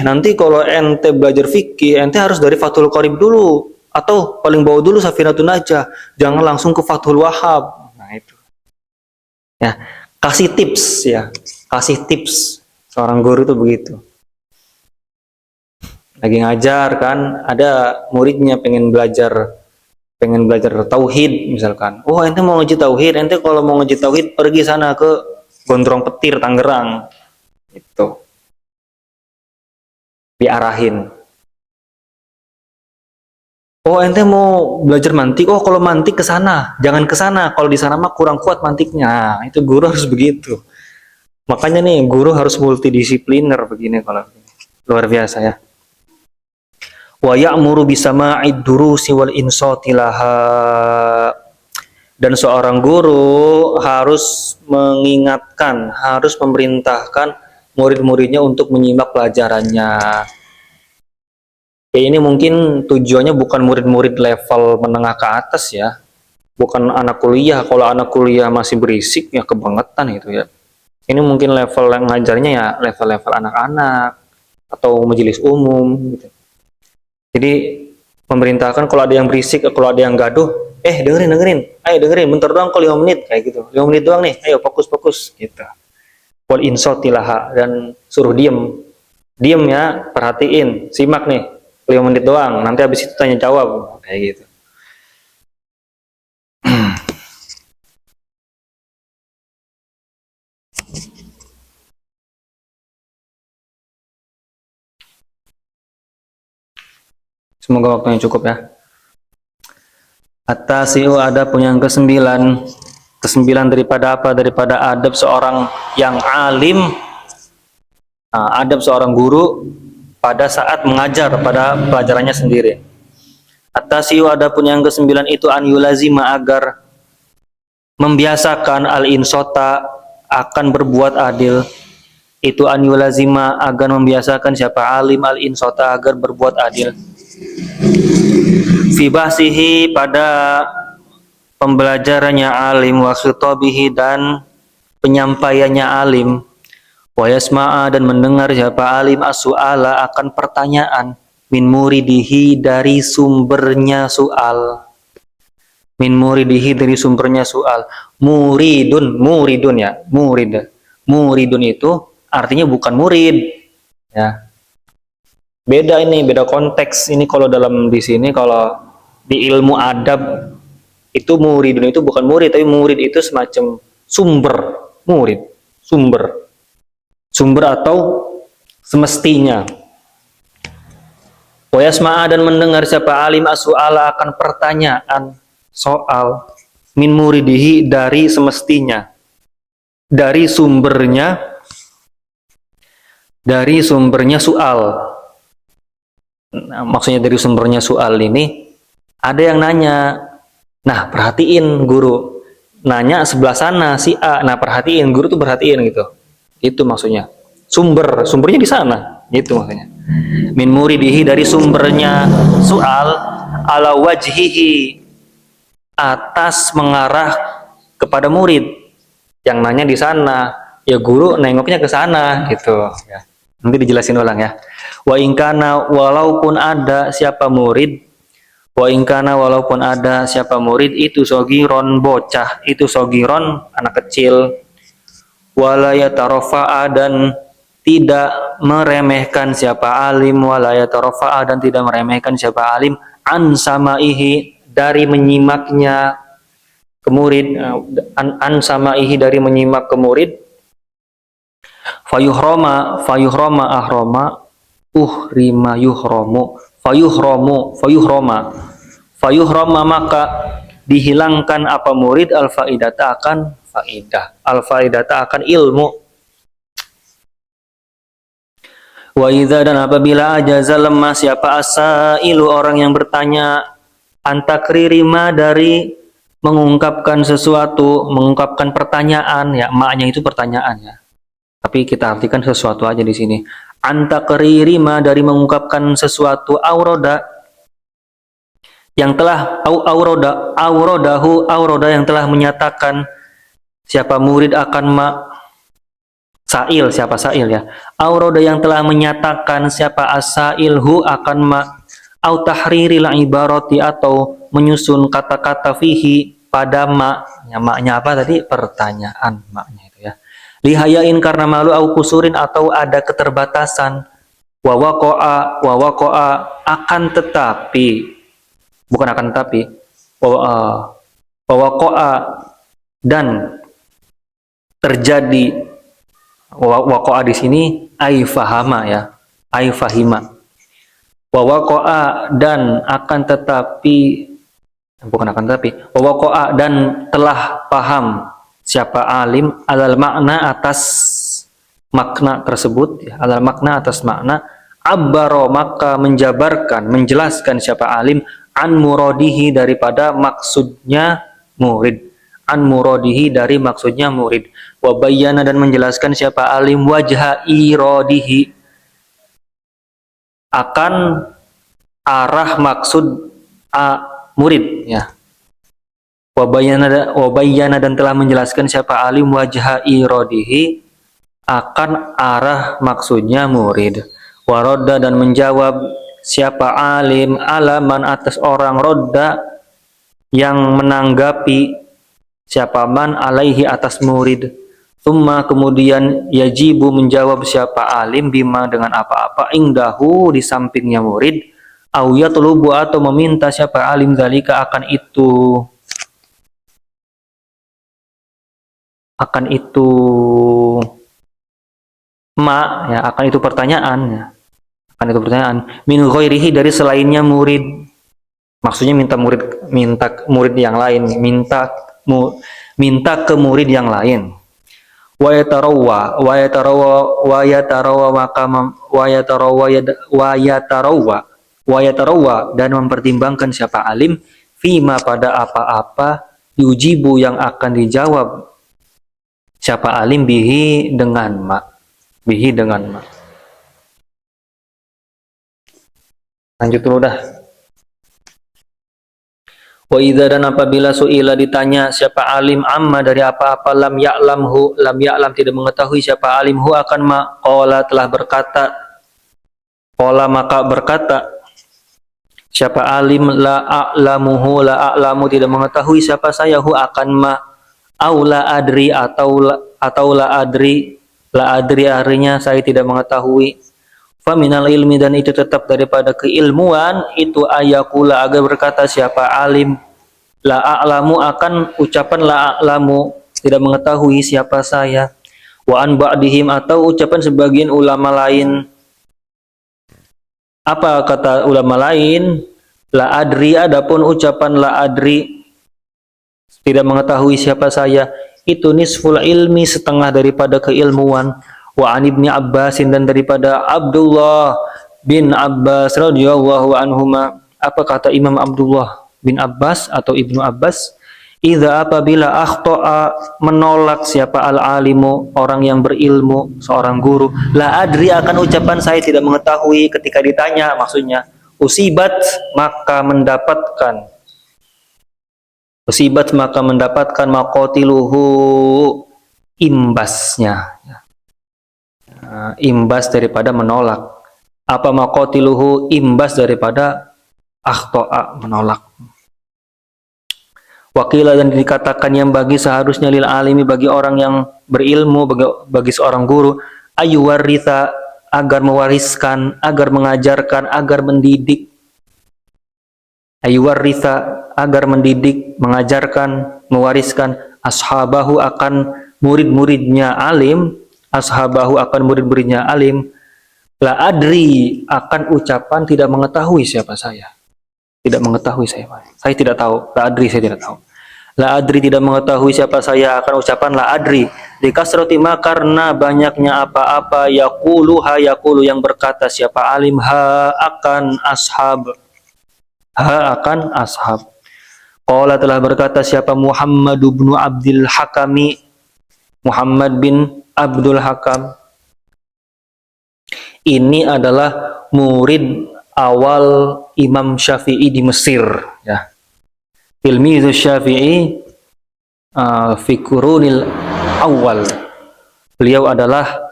Nanti kalau ente belajar fikih, ente harus dari Fathul Qorib dulu. Atau paling bawah dulu Safinatun Najah. Jangan langsung ke Fathul Wahhab. Nah itu. Ya, kasih tips ya. Kasih tips. Seorang guru itu begitu. Lagi ngajar kan, ada muridnya pengen belajar tauhid misalkan. Oh, ente mau ngaji tauhid, ente kalau mau ngaji tauhid pergi sana ke Gondrong Petir Tangerang. Itu. Diarahin. Oh, ente mau belajar mantik. Oh, kalau mantik ke sana, jangan ke sana. Kalau di sana mah kurang kuat mantiknya. Itu guru harus begitu. Makanya nih guru harus multidisipliner begini kalau luar biasa ya. Wa ya'muru bisama'id durusi wal insati laha. Dan seorang guru harus mengingatkan, harus memerintahkan murid-muridnya untuk menyimak pelajarannya. Ini mungkin tujuannya bukan murid-murid level menengah ke atas ya. Bukan anak kuliah. Kalau anak kuliah masih berisik ya kebangetan itu ya. Ini mungkin level yang ngajarnya ya level-level anak-anak atau majelis umum gitu. Jadi memerintahkan kalau ada yang berisik, kalau ada yang gaduh, dengerin, ayo dengerin, bentar doang kok 5 menit kayak gitu, 5 menit doang nih, ayo fokus gitu. Wal insotilaha, dan suruh diem ya, perhatiin, simak nih, 5 menit doang, nanti habis itu tanya jawab kayak gitu. Semoga waktunya cukup ya. At-tasi'u, ada pun yang kesembilan daripada apa? Daripada adab seorang yang alim, adab seorang guru pada saat mengajar pada pelajarannya sendiri. At-tasi'u, ada pun yang kesembilan itu an yulazima, agar membiasakan al-insota, akan berbuat adil. Itu an yulazima, agar membiasakan siapa? Alim al-insota, agar berbuat adil. Fi bahsihi, pada pembelajarannya alim, wa khitabihi, dan penyampaiannya alim, wa yasma'a, dan mendengar siapa alim as-su'ala, akan pertanyaan, min muridihi, dari sumbernya soal. Min muridihi, dari sumbernya soal. Muridun ya, muridun itu artinya bukan murid ya. Beda konteks ini. Kalau dalam di sini, kalau di ilmu adab itu muridun itu bukan murid, tapi murid itu semacam sumber, murid, sumber atau semestinya. Wa yasma'a, dan mendengar siapa alim as-su'ala, akan pertanyaan, soal, min muridihi, dari semestinya, dari sumbernya soal. Nah, maksudnya dari sumbernya soal ini, ada yang nanya, nah perhatiin guru, nanya sebelah sana si A, nah perhatiin, guru tuh perhatiin gitu. Itu maksudnya. Sumbernya di sana, gitu maksudnya. Min muridihi, dari sumbernya soal, ala wajhihi, atas mengarah kepada murid. Yang nanya di sana, ya guru nengoknya ke sana gitu ya. Nanti dijelasin ulang ya. Wa ingkana, walaupun ada siapa murid, itu sogiron, bocah, itu sogiron, anak kecil, wala yatarafa'a dan tidak meremehkan siapa alim, wala yatarafa'a dan tidak meremehkan siapa alim an samaihi dari menyimaknya ke murid, an samaihi dari menyimak ke murid, fayuhrama ahrama uhrima yuhromu fayuhrama maka dihilangkan apa murid al faidata akan faidah, al faidata akan ilmu. Wa idza dan apabila ajaza lemah siapa asailu orang yang bertanya antakririma dari mengungkapkan sesuatu, mengungkapkan pertanyaan, ya maknya itu pertanyaan ya. Tapi kita artikan sesuatu aja di sini. Antakririma dari mengungkapkan sesuatu auroda yang telah auroda yang telah menyatakan siapa murid akan siapa sail ya. Auroda yang telah menyatakan siapa asailhu akan au tahriril ibarati atau menyusun kata-kata fihi pada ya, maknya apa tadi? Pertanyaan maknya itu ya. Lihayain karena malu au kusurin atau ada keterbatasan. Wa waqa'a akan tetapi bukan akan tetapi wa waqa'a dan terjadi waqa'a di sini ai fahama ya, ai fahima. Wa waqa'a dan akan tetapi bukan akan tetapi wa waqa'a dan telah paham siapa alim alal makna atas makna tersebut ya, alal makna atas makna abbaro maka menjabarkan menjelaskan siapa alim an muradihi daripada maksudnya murid, an muradihi dari maksudnya murid, wa bayyana dan menjelaskan siapa alim wajha iradihi akan arah maksud murid ya. Wa bayyana dan telah menjelaskan siapa alim wajha iradihi akan arah maksudnya murid. Wa radda dan menjawab siapa alim alaman atas orang rodda yang menanggapi siapa man alaihi atas murid. Tsumma kemudian yajibu menjawab siapa alim bima dengan apa-apa ingdahu di sampingnya murid, au yatlubu atau meminta siapa alim zalika akan itu ya, akan itu pertanyaan ya. Akan itu pertanyaan min ghairihi dari selainnya murid. Maksudnya minta murid yang lain, minta ke murid yang lain. Wa yatarawwa dan mempertimbangkan siapa alim fima pada apa-apa yujibu yang akan dijawab siapa alim bihi dengan ma. Lanjut dulu dah. Wa idza dan apabila suila ditanya siapa alim amma dari apa-apa lam ya'lam tidak mengetahui siapa alim hu akan qala telah berkata qala maka berkata siapa alim la a'lamu tidak mengetahui siapa saya hu akan au la adri atau la adri artinya saya tidak mengetahui. Faminal ilmi dan itu tetap daripada keilmuan itu ayakula agar berkata siapa alim la a'lamu akan ucapan la a'lamu tidak mengetahui siapa saya, wa an ba'dihim atau ucapan sebagian ulama lain. Apa kata ulama lain? La adri adapun ucapan la adri tidak mengetahui siapa saya itu nisful ilmi setengah daripada keilmuan. Wa an ibni Abbasin dan daripada Abdullah bin Abbas radhiyallahu anhuma apa kata Imam Abdullah bin Abbas atau Ibnu Abbas idza apabila akhta'a menolak siapa al-alimu orang yang berilmu seorang guru la adri akan ucapan saya tidak mengetahui ketika ditanya maksudnya usibat maka mendapatkan maqatiluhu imbasnya imbas daripada menolak. Apa maqatiluhu imbas daripada akhta'a menolak. Wakilah dan dikatakan yang bagi seharusnya lil alimi bagi orang yang berilmu, bagi seorang guru, ayuwarita agar mewariskan, agar mengajarkan, agar mendidik. Ayuwarita agar mendidik, mengajarkan, mewariskan ashabahu akan murid-muridnya alim, ashabahu akan murid-muridnya alim. La adri akan ucapan tidak mengetahui siapa saya. Tidak mengetahui saya. Saya tidak tahu. La adri saya tidak tahu. La adri tidak mengetahui siapa saya akan ucapan la adri. Dikasrati ma karena banyaknya apa-apa yaqulu yang berkata siapa alim akan ashab. Akan ashab. Qala telah berkata siapa Muhammad bin Abdul Hakami. Muhammad bin Abdul Hakam. Ini adalah murid awal Imam Syafi'i di Mesir, ya. Tilmizu Syafi'i fi qurunil awal. Beliau adalah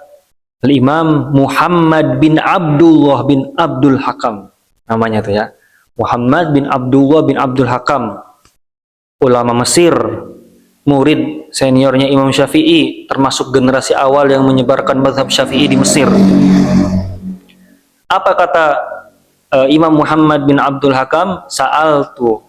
Imam Muhammad bin Abdullah bin Abdul Hakam, namanya tuh ya. Muhammad bin Abdullah bin Abdul Hakam, ulama Mesir, murid seniornya Imam Syafi'i, termasuk generasi awal yang menyebarkan mazhab Syafi'i di Mesir. Apa kata Imam Muhammad bin Abdul Hakam? Sa'altu,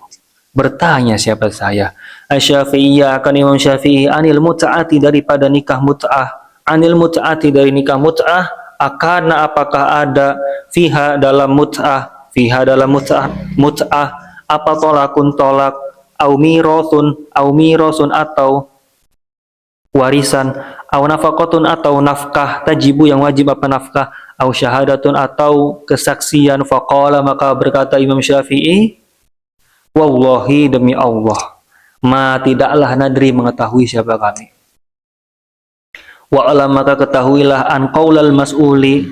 bertanya siapa saya. Asy-Syafi'iyya akan Imam Syafi'i anil mut'ati daripada nikah mut'ah. Anil mut'ati dari nikah mut'ah. Akana apakah ada fiha dalam mut'ah. Fiha dalam mut'ah. Apa tolakun tolak. Au mirosun atau warisan. Au nafaqatun atau nafkah. Tajibu yang wajib apa nafkah. Au syahadatun atau kesaksian. Faqala maka berkata Imam Syafi'i, wallahi demi Allah, ma tidaklah nadri mengetahui siapa kami. Wa alam maka ketahuilah an qaulal mas'uli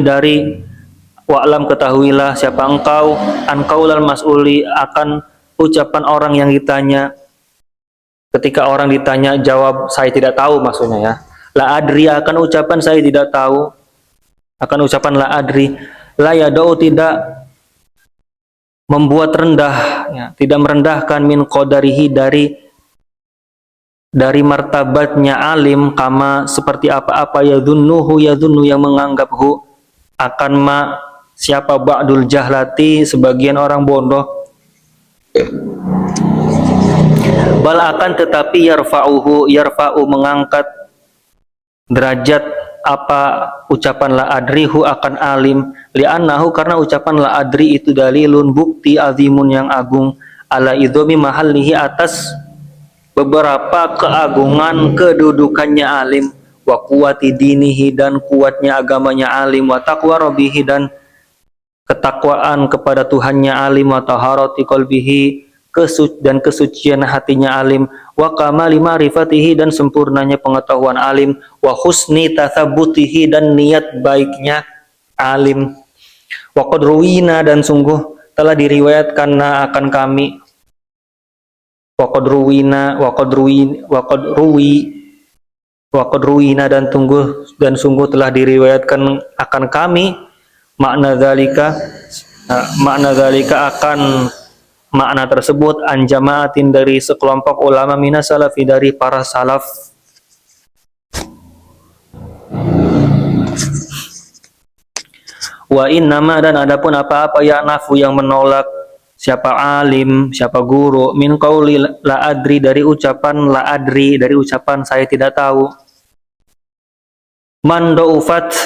dari wa alam ketahuilah siapa engkau an qaulal mas'uli akan ucapan orang yang ditanya. Ketika orang ditanya jawab saya tidak tahu maksudnya ya. La adri akan ucapan saya tidak tahu. Akan ucapan la adri. La yadau tidak membuat rendah ya, tidak merendahkan min qadarihi dari martabatnya alim kama seperti apa-apa yadhunnu yang menganggaphu akan siapa ba'dul jahlati sebagian orang bodoh. Bal akan tetapi yarfa'u mengangkat derajat apa ucapan la adrihu akan alim li'annahu karena ucapan la adri itu dalilun bukti azimun yang agung ala idhomi mahallihi atas beberapa keagungan kedudukannya alim wa kuwati dinihi dan kuatnya agamanya alim wa taqwa rabbihi dan ketakwaan kepada Tuhannya alim wa taharati qalbihi dan kesucian hatinya alim wa kamali ma'rifatihi dan sempurnanya pengetahuan alim wa husni tatsabbutihi dan niat baiknya alim wa qad ruwina dan sungguh telah diriwayatkan akan kami wa qad ruwina dan sungguh telah diriwayatkan akan kami makna dzalika akan makna tersebut an jamaatin dari sekelompok ulama minas salafi dari para salaf. Wa innama dan adapun apa-apa ya nafu yang menolak siapa alim, siapa guru min qauli la adri dari ucapan la adri dari ucapan saya tidak tahu. Man do'ufat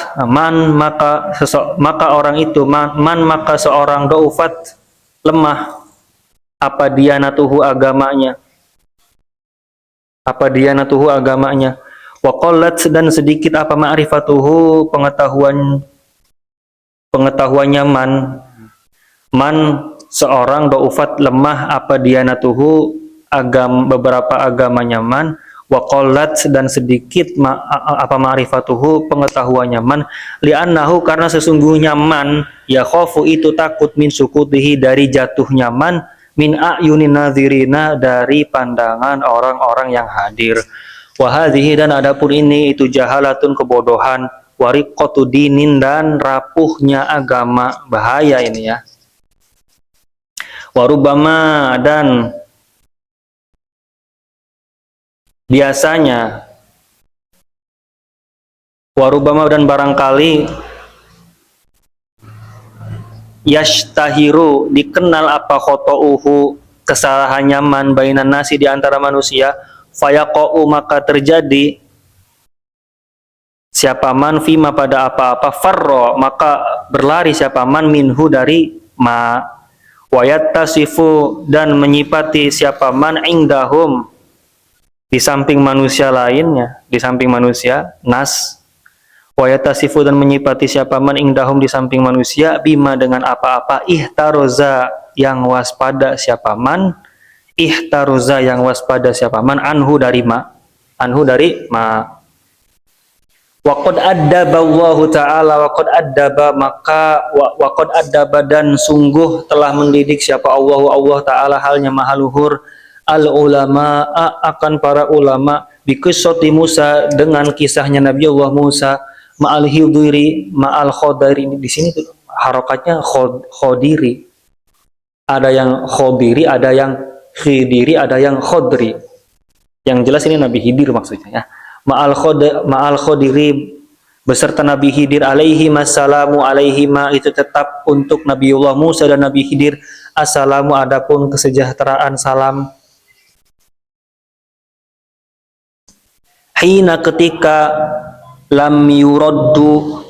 maka orang itu maka seorang do'ufat lemah apa dianatuhu agamanya wa qallat dan sedikit apa ma'rifatuhu pengetahuannya man seorang do'ufat lemah apa dianatuhu beberapa agamanya man wa qallat dan sedikit apa ma'rifatuhu pengetahuannya man li'annahu karena sesungguhnya man ya khofu itu takut min sukutihi dari jatuhnya man min a'yunin nadhirina dari pandangan orang-orang yang hadir wa hadhihi dan adapun ini itu jahalatun kebodohan wariqatu dinin dan rapuhnya agama bahaya ini ya warubama dan biasanya warubama dan barangkali yashtahiru dikenal apa khotouhu kesalahannya man bainan nasi di antara manusia fayaqau maka terjadi siapa man fima pada apa-apa farro maka berlari siapa man minhu dari ma wayattasifu dan menyipati siapa man indahum di samping manusia lainnya di samping manusia nas wayatasifu dan menyipati siapa man indahum di samping manusia bima dengan apa-apa ihtaroza yang waspada siapa man ihtaroza yang waspada siapa man anhu dari ma waqad addaba Allah taala waqad addaba maka waqad addaba dan sungguh telah mendidik siapa Allah taala halnya maha luhur al ulama akan para ulama biqissati Musa dengan kisahnya Nabi Allah Musa ma'al hidiri ma'al khodiri di sini tuh harokatnya khodiri ada yang khodiri ada yang khidiri ada yang khodri yang jelas ini Nabi Hidir maksudnya ya ma'al khodiri beserta Nabi Hidir alaihi massalamu alaihi ma itu tetap untuk Nabiullah Musa dan Nabi Hidir assalamu adapun kesejahteraan salam hina ketika lam yuraddu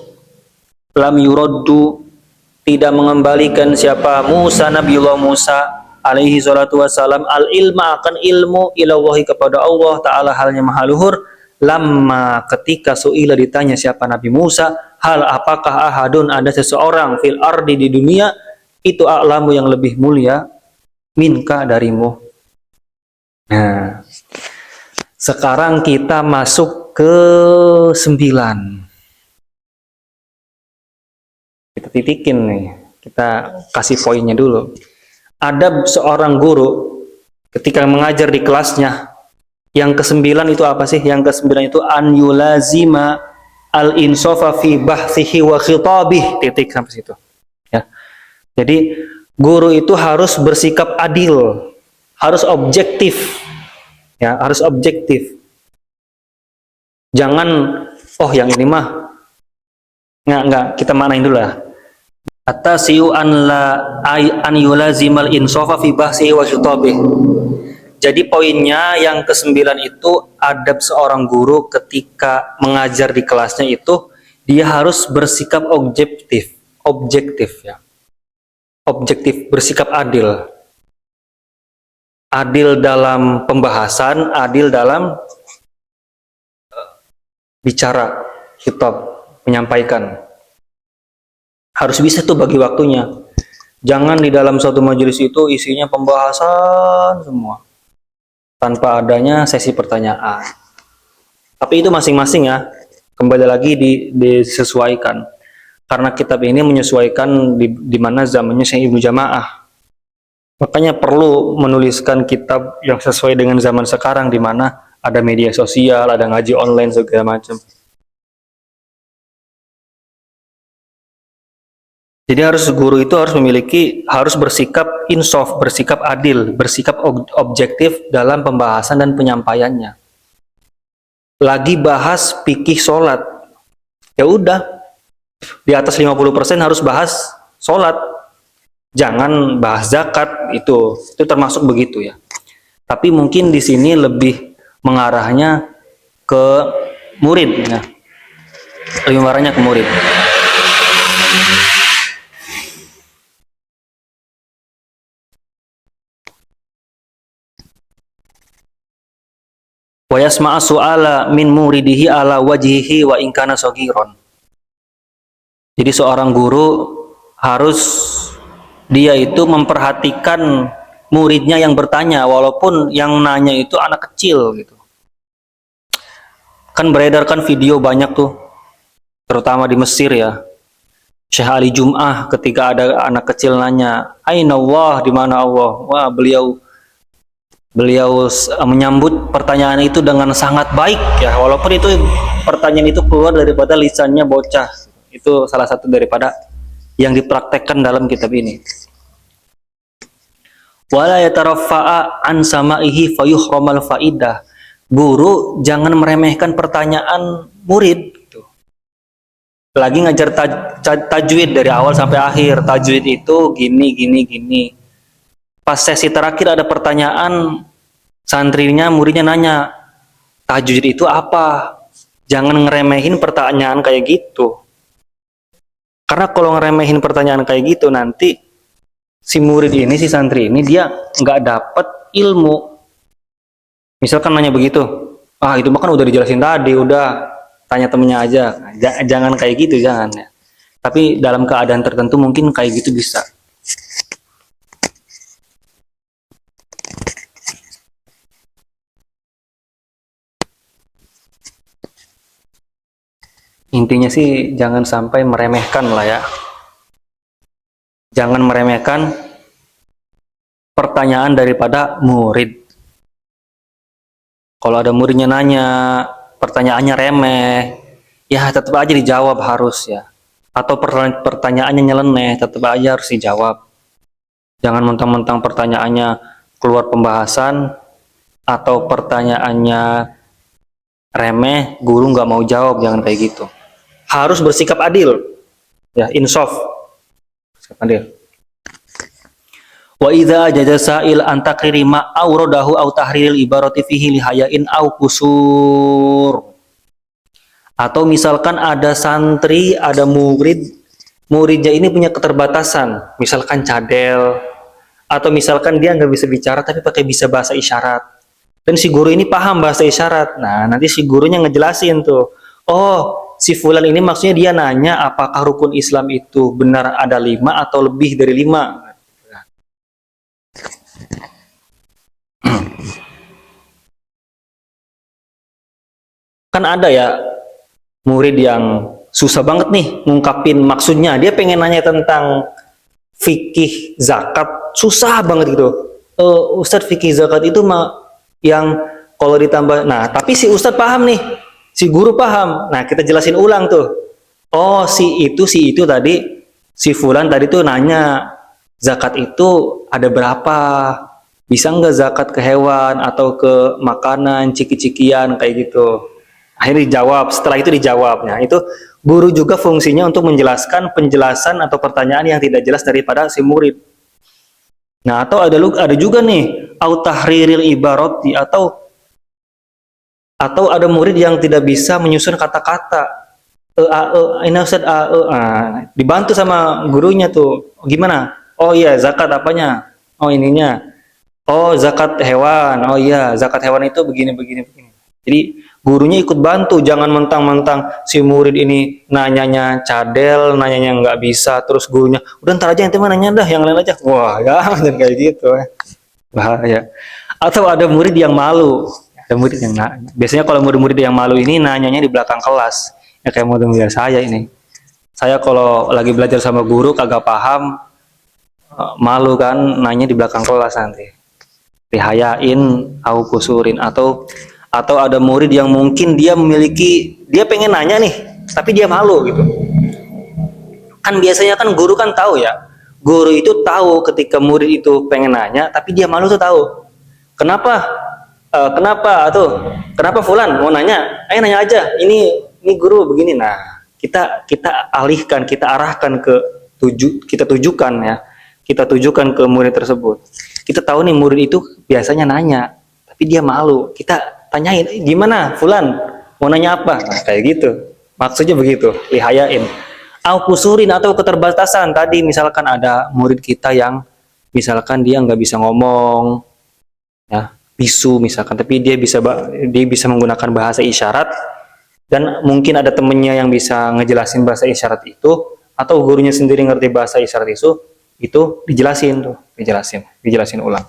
tidak mengembalikan siapa Musa Nabiullah Musa alaihi salatu wassalam al ilma akan ilmu ilallahi kepada Allah taala halnya maha luhur lamma ketika suila ditanya siapa Nabi Musa hal apakah ahadun ada seseorang fil ardi di dunia itu a'lamu yang lebih mulia minka darimu. Nah sekarang kita masuk ke 9. Kita titikin nih, kita kasih poinnya dulu. Ada seorang guru ketika mengajar di kelasnya, yang ke-9 itu apa sih? Yang ke-9 itu an yulazima al-insafa fi bahthihi wa khitabih, titik sampai situ. Ya. Jadi guru itu harus bersikap adil, harus objektif. Ya, harus objektif. Jangan, oh yang ini mah enggak, kita manain dulu lah. Atasiu an yulazimal insafa fi bahsi wa khitabih. Jadi poinnya yang ke-9 itu adab seorang guru ketika mengajar di kelasnya itu dia harus bersikap objektif ya. Objektif, bersikap adil. Adil dalam pembahasan, adil dalam bicara, khitab, menyampaikan. Harus bisa tuh bagi waktunya. Jangan di dalam suatu majelis itu isinya pembahasan semua. Tanpa adanya sesi pertanyaan. Tapi itu masing-masing ya. Kembali lagi disesuaikan. Karena kitab ini menyesuaikan di mana zamannya Syekh Ibnu Jamaah. Makanya perlu menuliskan kitab yang sesuai dengan zaman sekarang di mana ada media sosial, ada ngaji online segala macam. Jadi guru itu harus bersikap insaf, bersikap adil, bersikap objektif dalam pembahasan dan penyampaiannya. Lagi bahas fikih sholat, ya udah di atas 50% harus bahas sholat. Jangan bahas zakat, itu termasuk begitu ya. Tapi mungkin di sini lebih mengarahnya ke murid ya. Lebih mengarahnya ke murid. Wa yasma'a su'ala min muridihi ala wajhihi wa in kana saghiran. Jadi seorang guru harus dia itu memperhatikan muridnya yang bertanya walaupun yang nanya itu anak kecil gitu. Kan beredar kan video banyak tuh terutama di Mesir ya. Syekh Ali Jum'ah ketika ada anak kecil nanya, "Aina Allah?" Di mana Allah? Wah, beliau menyambut pertanyaan itu dengan sangat baik ya, walaupun itu pertanyaan itu keluar daripada lisannya bocah. Itu salah satu daripada yang dipraktekkan dalam kitab ini. Wala yataraffa'a an sama'ihi fayuhramal faidah, guru jangan meremehkan pertanyaan murid. Gitu. Lagi ngajar tajwid dari awal sampai akhir. Tajwid itu gini, gini, gini. Pas sesi terakhir ada pertanyaan, santrinya, muridnya nanya, tajwid itu apa? Jangan ngeremehin pertanyaan kayak gitu. Karena kalau ngeremehin pertanyaan kayak gitu, nanti si murid ini, si santri ini, dia nggak dapet ilmu. Misalkan nanya begitu, ah itu kan udah dijelasin tadi, udah tanya temennya aja. Jangan kayak gitu, jangan ya. Tapi dalam keadaan tertentu mungkin kayak gitu bisa. Intinya sih jangan sampai meremehkan lah ya. Jangan meremehkan pertanyaan daripada murid. Kalau ada muridnya nanya, pertanyaannya remeh, ya tetap aja dijawab harus ya. Atau pertanyaannya nyeleneh, tetap aja harus dijawab. Jangan mentang-mentang pertanyaannya keluar pembahasan, atau pertanyaannya remeh, guru nggak mau jawab, jangan kayak gitu. Harus bersikap adil, ya insaf, bersikap adil. Wa idza jaza sa'il an takriri ma auradahu au tahriril ibarati fihi lihayain au kusur. Atau misalkan ada santri, ada muridnya ini punya keterbatasan, misalkan cadel, atau misalkan dia nggak bisa bicara tapi pakai bisa bahasa isyarat. Dan si guru ini paham bahasa isyarat. Nah, nanti si gurunya ngejelasin tuh. Oh, si fulan ini maksudnya dia nanya apakah rukun Islam itu benar ada 5 atau lebih dari 5. Kan ada ya murid yang susah banget nih ngungkapin maksudnya. Dia pengen nanya tentang fikih zakat, susah banget gitu. Ustadz, fikih zakat itu yang kalau ditambah, nah tapi si Ustadz paham nih, si guru paham. Nah kita jelasin ulang tuh. Oh si itu tadi, si fulan tadi tuh nanya zakat itu ada berapa? Bisa nggak zakat ke hewan atau ke makanan, ciki-cikian kayak gitu. Akhirnya dijawab, setelah itu dijawabnya. Itu guru juga fungsinya untuk menjelaskan penjelasan atau pertanyaan yang tidak jelas daripada si murid. Nah, atau ada juga nih au tahriril ibarati, atau ada murid yang tidak bisa menyusun kata-kata. Ini Ustaz, dibantu sama gurunya tuh. Gimana? Oh iya, zakat apanya? Oh ininya. Oh, zakat hewan. Oh iya, zakat hewan itu begini. Jadi gurunya ikut bantu, jangan mentang-mentang si murid ini nanyanya cadel, nanyanya nggak bisa, terus gurunya udah ntar aja, ente mah nanya dah yang lain aja. Wah, jangan kayak gitu, bahaya. Atau ada murid yang malu, ada murid yang biasanya kalau murid-murid yang malu ini nanyanya di belakang kelas, ya kayak murid saya ini. Saya kalau lagi belajar sama guru kagak paham, malu kan, nanya di belakang kelas nanti, dihayain, au kusurin. Atau ada murid yang mungkin dia pengen nanya nih, tapi dia malu gitu. Kan biasanya kan guru kan tahu ya, guru itu tahu ketika murid itu pengen nanya, tapi dia malu tuh tahu. Kenapa? Kenapa Fulan mau nanya? Ayo nanya aja. Ini guru begini. Nah, kita alihkan, kita arahkan kita tujukan ya. Kita tujukan ke murid tersebut. Kita tahu nih murid itu biasanya nanya, tapi dia malu. Kita tanyain, gimana Fulan mau nanya apa? Nah, kayak gitu, maksudnya begitu, lihayain. Au kusurin, atau keterbatasan. Tadi misalkan ada murid kita yang misalkan dia nggak bisa ngomong ya, bisu misalkan, tapi dia bisa menggunakan bahasa isyarat, dan mungkin ada temennya yang bisa ngejelasin bahasa isyarat itu, atau gurunya sendiri ngerti bahasa isyarat itu dijelasin ulang.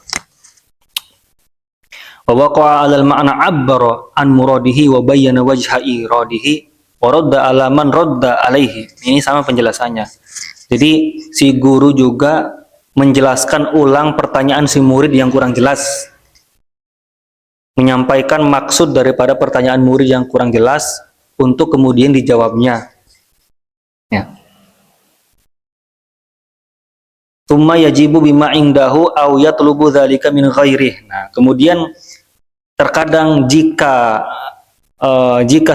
Wa waqa'a 'alal ma'na 'abbara an muradihi wa bayyana wajha iradihi wa radda 'ala man radda 'alaihi. Ini sama penjelasannya. Jadi si guru juga menjelaskan ulang pertanyaan si murid yang kurang jelas. Menyampaikan maksud daripada pertanyaan murid yang kurang jelas untuk kemudian dijawabnya. Ya. Tsumma yajibu bima indahu aw yatlubu dzalika min ghairihi. Nah, kemudian terkadang jika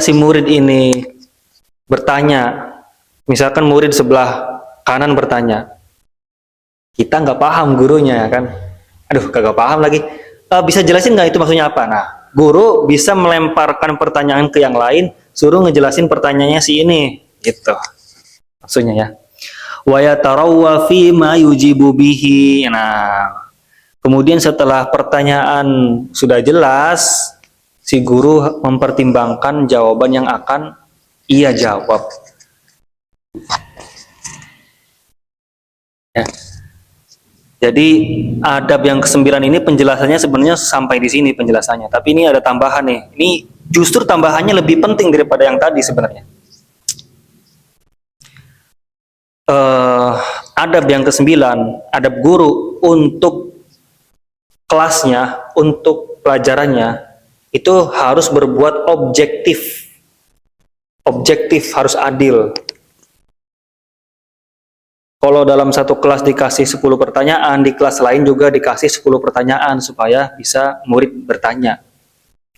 si murid ini bertanya, misalkan murid sebelah kanan bertanya, kita nggak paham gurunya kan, aduh kagak paham lagi. Bisa jelasin nggak itu maksudnya apa? Nah, guru bisa melemparkan pertanyaan ke yang lain, suruh ngejelasin pertanyaannya si ini, gitu. Maksudnya ya. Wa yatarawwa fi ma yujibu bihi. Nah, kemudian setelah pertanyaan sudah jelas, si guru mempertimbangkan jawaban yang akan ia jawab. Ya. Jadi adab yang ke-9 ini penjelasannya sebenarnya sampai di sini penjelasannya. Tapi ini ada tambahan nih. Ini justru tambahannya lebih penting daripada yang tadi sebenarnya. Adab yang ke-9, adab guru untuk kelasnya, untuk pelajarannya, itu harus berbuat objektif. Objektif, harus adil. Kalau dalam satu kelas dikasih 10 pertanyaan, di kelas lain juga dikasih 10 pertanyaan supaya bisa murid bertanya.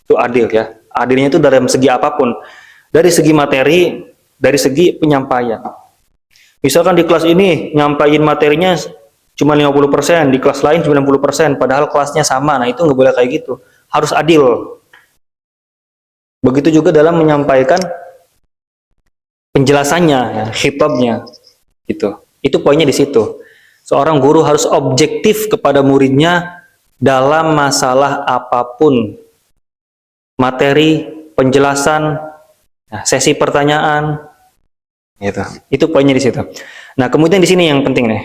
Itu adil ya. Adilnya itu dalam segi apapun. Dari segi materi, dari segi penyampaian. Misalkan di kelas ini nyampaiin materinya cuma 50%, di kelas lain 90%, padahal kelasnya sama. Nah, itu nggak boleh kayak gitu. Harus adil. Begitu juga dalam menyampaikan penjelasannya, ya, khitabnya, gitu. Itu poinnya di situ. Seorang guru harus objektif kepada muridnya dalam masalah apapun. Materi, penjelasan, sesi pertanyaan, gitu. Itu poinnya di situ. Nah, kemudian di sini yang penting nih.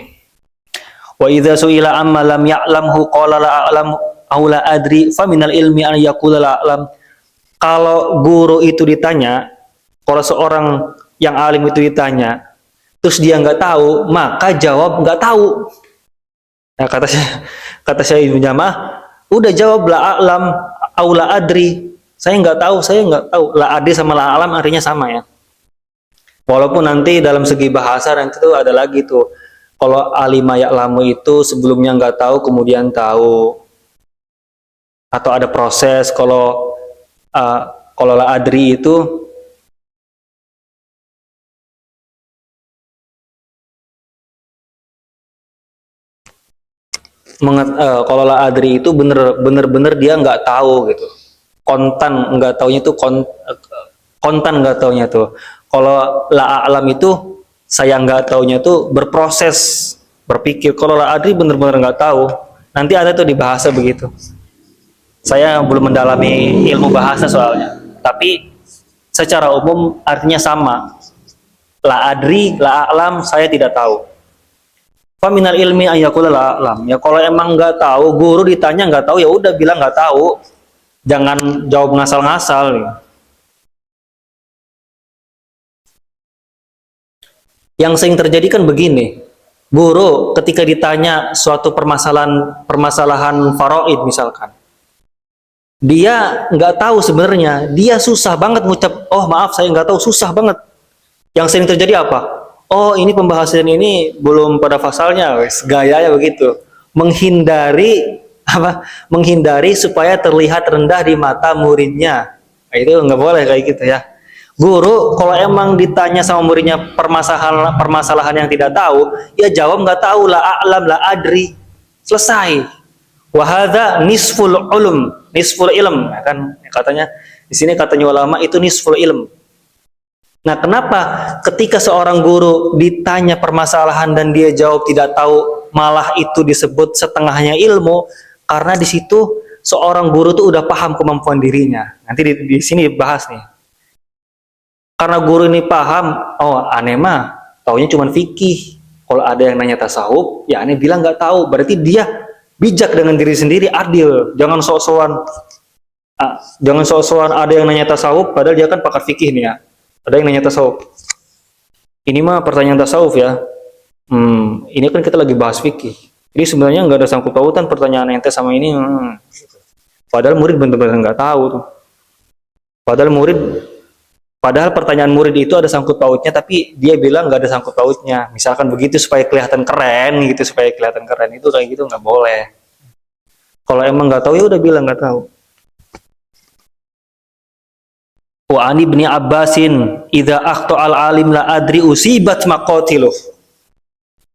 Wa idza su'ila amma lam ya'lamhu qala la a'lam aw la adri fa minal ilmi an yaqula la a'lam. Kalau guru itu ditanya, kalau seorang yang alim itu ditanya, terus dia nggak tahu, maka jawab nggak tahu. Nah, kata saya Ibnu Jamaah, udah jawab la a'lam aw la adri. Saya nggak tahu. La adri sama la a'lam artinya sama ya. Walaupun nanti dalam segi bahasa nanti tuh ada lagi tuh. Kalau alima ya'lamu itu sebelumnya nggak tahu, kemudian tahu. Atau ada proses. Kalau la adri itu kalau la adri itu bener-bener dia nggak tahu gitu. Kontan nggak taunya tuh kontan nggak taunya tuh. Kalau la a'lam itu saya nggak taunya tuh berproses, berpikir. Kalau la adri bener-bener nggak tahu. Nanti ada tuh di bahasa begitu. Saya belum mendalami ilmu bahasa soalnya. Tapi secara umum artinya sama. La adri, la a'lam, saya tidak tahu. Faminal ilmi ayyakula la a'lam. Ya kalau emang nggak tahu, guru ditanya nggak tahu, ya udah bilang nggak tahu. Jangan jawab ngasal-ngasal. Yang sering terjadi kan begini, guru ketika ditanya suatu permasalahan faraid misalkan, dia nggak tahu sebenarnya, dia susah banget ngucap, oh maaf saya nggak tahu, susah banget. Yang sering terjadi apa? Oh ini pembahasan ini belum pada pasalnya, wes gayanya begitu, menghindari apa? Menghindari supaya terlihat rendah di mata muridnya. Nah, itu nggak boleh kayak gitu ya. Guru kalau emang ditanya sama muridnya permasalahan yang tidak tahu, ya jawab nggak tahu, la a'lam la adri, selesai. Wahada nisful ulum, nisful ilm, ya kan katanya di sini katanya ulama itu nisful ilm. Nah, kenapa ketika seorang guru ditanya permasalahan dan dia jawab tidak tahu, malah itu disebut setengahnya ilmu? Karena di situ seorang guru tuh udah paham kemampuan dirinya. Nanti di sini dibahas nih. Karena guru ini paham, oh aneh mah taunya cuma fikih. Kalau ada yang nanya tasawuf, ya aneh bilang nggak tahu. Berarti dia bijak dengan diri sendiri, adil. Jangan sok-sokan ada yang nanya tasawuf, padahal dia kan pakar fikih nih ya. Ada yang nanya tasawuf. Ini mah pertanyaan tasawuf ya. Ini kan kita lagi bahas fikih. Jadi sebenarnya nggak ada sangkut pautan pertanyaan ente sama ini. Padahal murid benar-benar nggak tahu tuh. Padahal pertanyaan murid itu ada sangkut pautnya, tapi dia bilang nggak ada sangkut pautnya. Misalkan begitu supaya kelihatan keren, gitu supaya kelihatan keren, itu kayak gitu nggak boleh. Kalau emang nggak tahu ya udah bilang nggak tahu. Wa ani ibni Abbasin idza akhta al alim la adri usibat maqatiluh.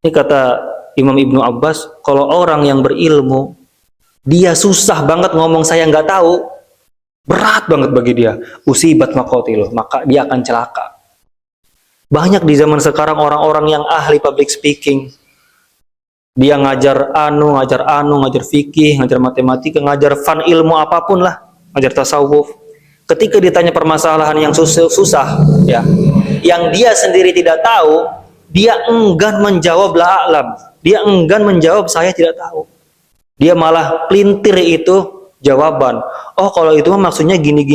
Ini kata Imam Ibnu Abbas, kalau orang yang berilmu dia susah banget ngomong saya nggak tahu, berat banget bagi dia, usibat maqatiluh, maka dia akan celaka. Banyak di zaman sekarang orang-orang yang ahli public speaking, dia ngajar ngajar fikih, ngajar matematika, ngajar fan ilmu apapun lah, ngajar tasawuf. Ketika ditanya permasalahan yang susah, ya, yang dia sendiri tidak tahu, dia enggan menjawab la alam. Dia enggan menjawab saya tidak tahu. Dia malah pelintir itu jawaban. Oh, kalau itu maksudnya gini.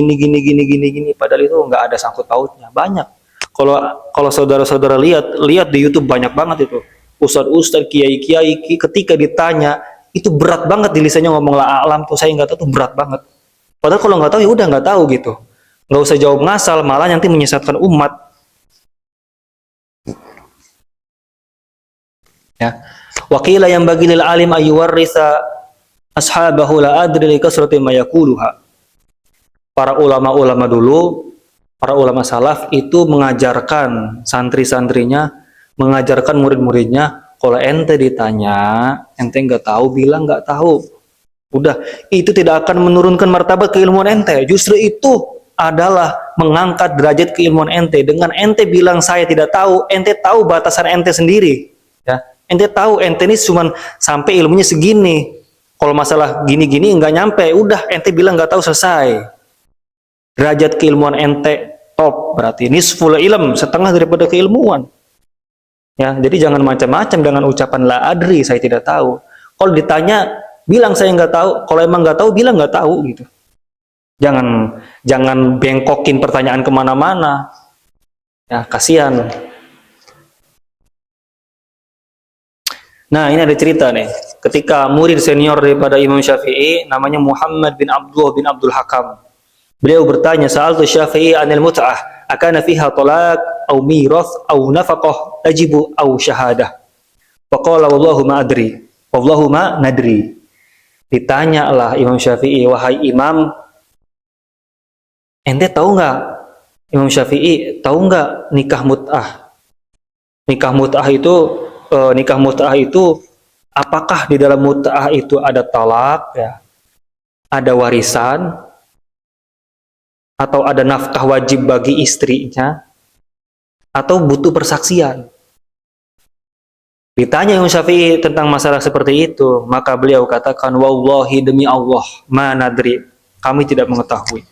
Padahal itu nggak ada sangkut pautnya. Banyak. Kalau saudara-saudara lihat di YouTube banyak banget itu. Ustadz, kiai, ketika ditanya itu berat banget di lisannya ngomong la alam tuh saya nggak tahu tuh berat banget. Padahal kalau nggak tahu ya udah nggak tahu gitu. Nggak usah jawab ngasal, malah nanti menyesatkan umat. Ya. Wakila yang bagi lil alim ayyuwarritha ashabahu la adri li kasrati ma yaquluha. Para ulama-ulama dulu, para ulama salaf itu mengajarkan santri-santrinya, mengajarkan murid-muridnya, kalau ente ditanya, ente nggak tahu, bilang nggak tahu. Udah, itu tidak akan menurunkan martabat keilmuan ente. Justru itu adalah mengangkat derajat keilmuan ente. Dengan ente bilang saya tidak tahu, ente tahu batasan ente sendiri. Ya, ente tahu ente ini cuma sampai ilmunya segini. Kalau masalah gini-gini nggak nyampe, udah ente bilang nggak tahu, selesai. Derajat keilmuan ente top, berarti nisful ilm, setengah daripada keilmuan. Ya, jadi jangan macam-macam dengan ucapan la adri, saya tidak tahu. Kalau ditanya bilang saya nggak tahu, kalau emang nggak tahu bilang nggak tahu gitu. Jangan bengkokin pertanyaan kemana-mana. Ya, kasihan. Nah, ini ada cerita nih. Ketika murid senior daripada Imam Syafi'i, namanya Muhammad bin Abdullah bin Abdul Hakam. Beliau bertanya, sa'altu Syafi'i anil mut'ah, akana fiha talaq au mirath au nafaqah tajibu au syahadah. Faqala wallahu ma adri. Wallahu ma nadri. Ditanyalah Imam Syafi'i, wahai Imam, ente tahu nggak? Imam Syafi'i tahu nggak nikah mut'ah? Nikah mut'ah itu apakah di dalam mut'ah itu ada talak, ya, ada warisan, atau ada nafkah wajib bagi istrinya, atau butuh persaksian? Ditanya Imam Syafi'i tentang masalah seperti itu, maka beliau katakan, wallahi demi Allah, ma nadri, kami tidak mengetahui.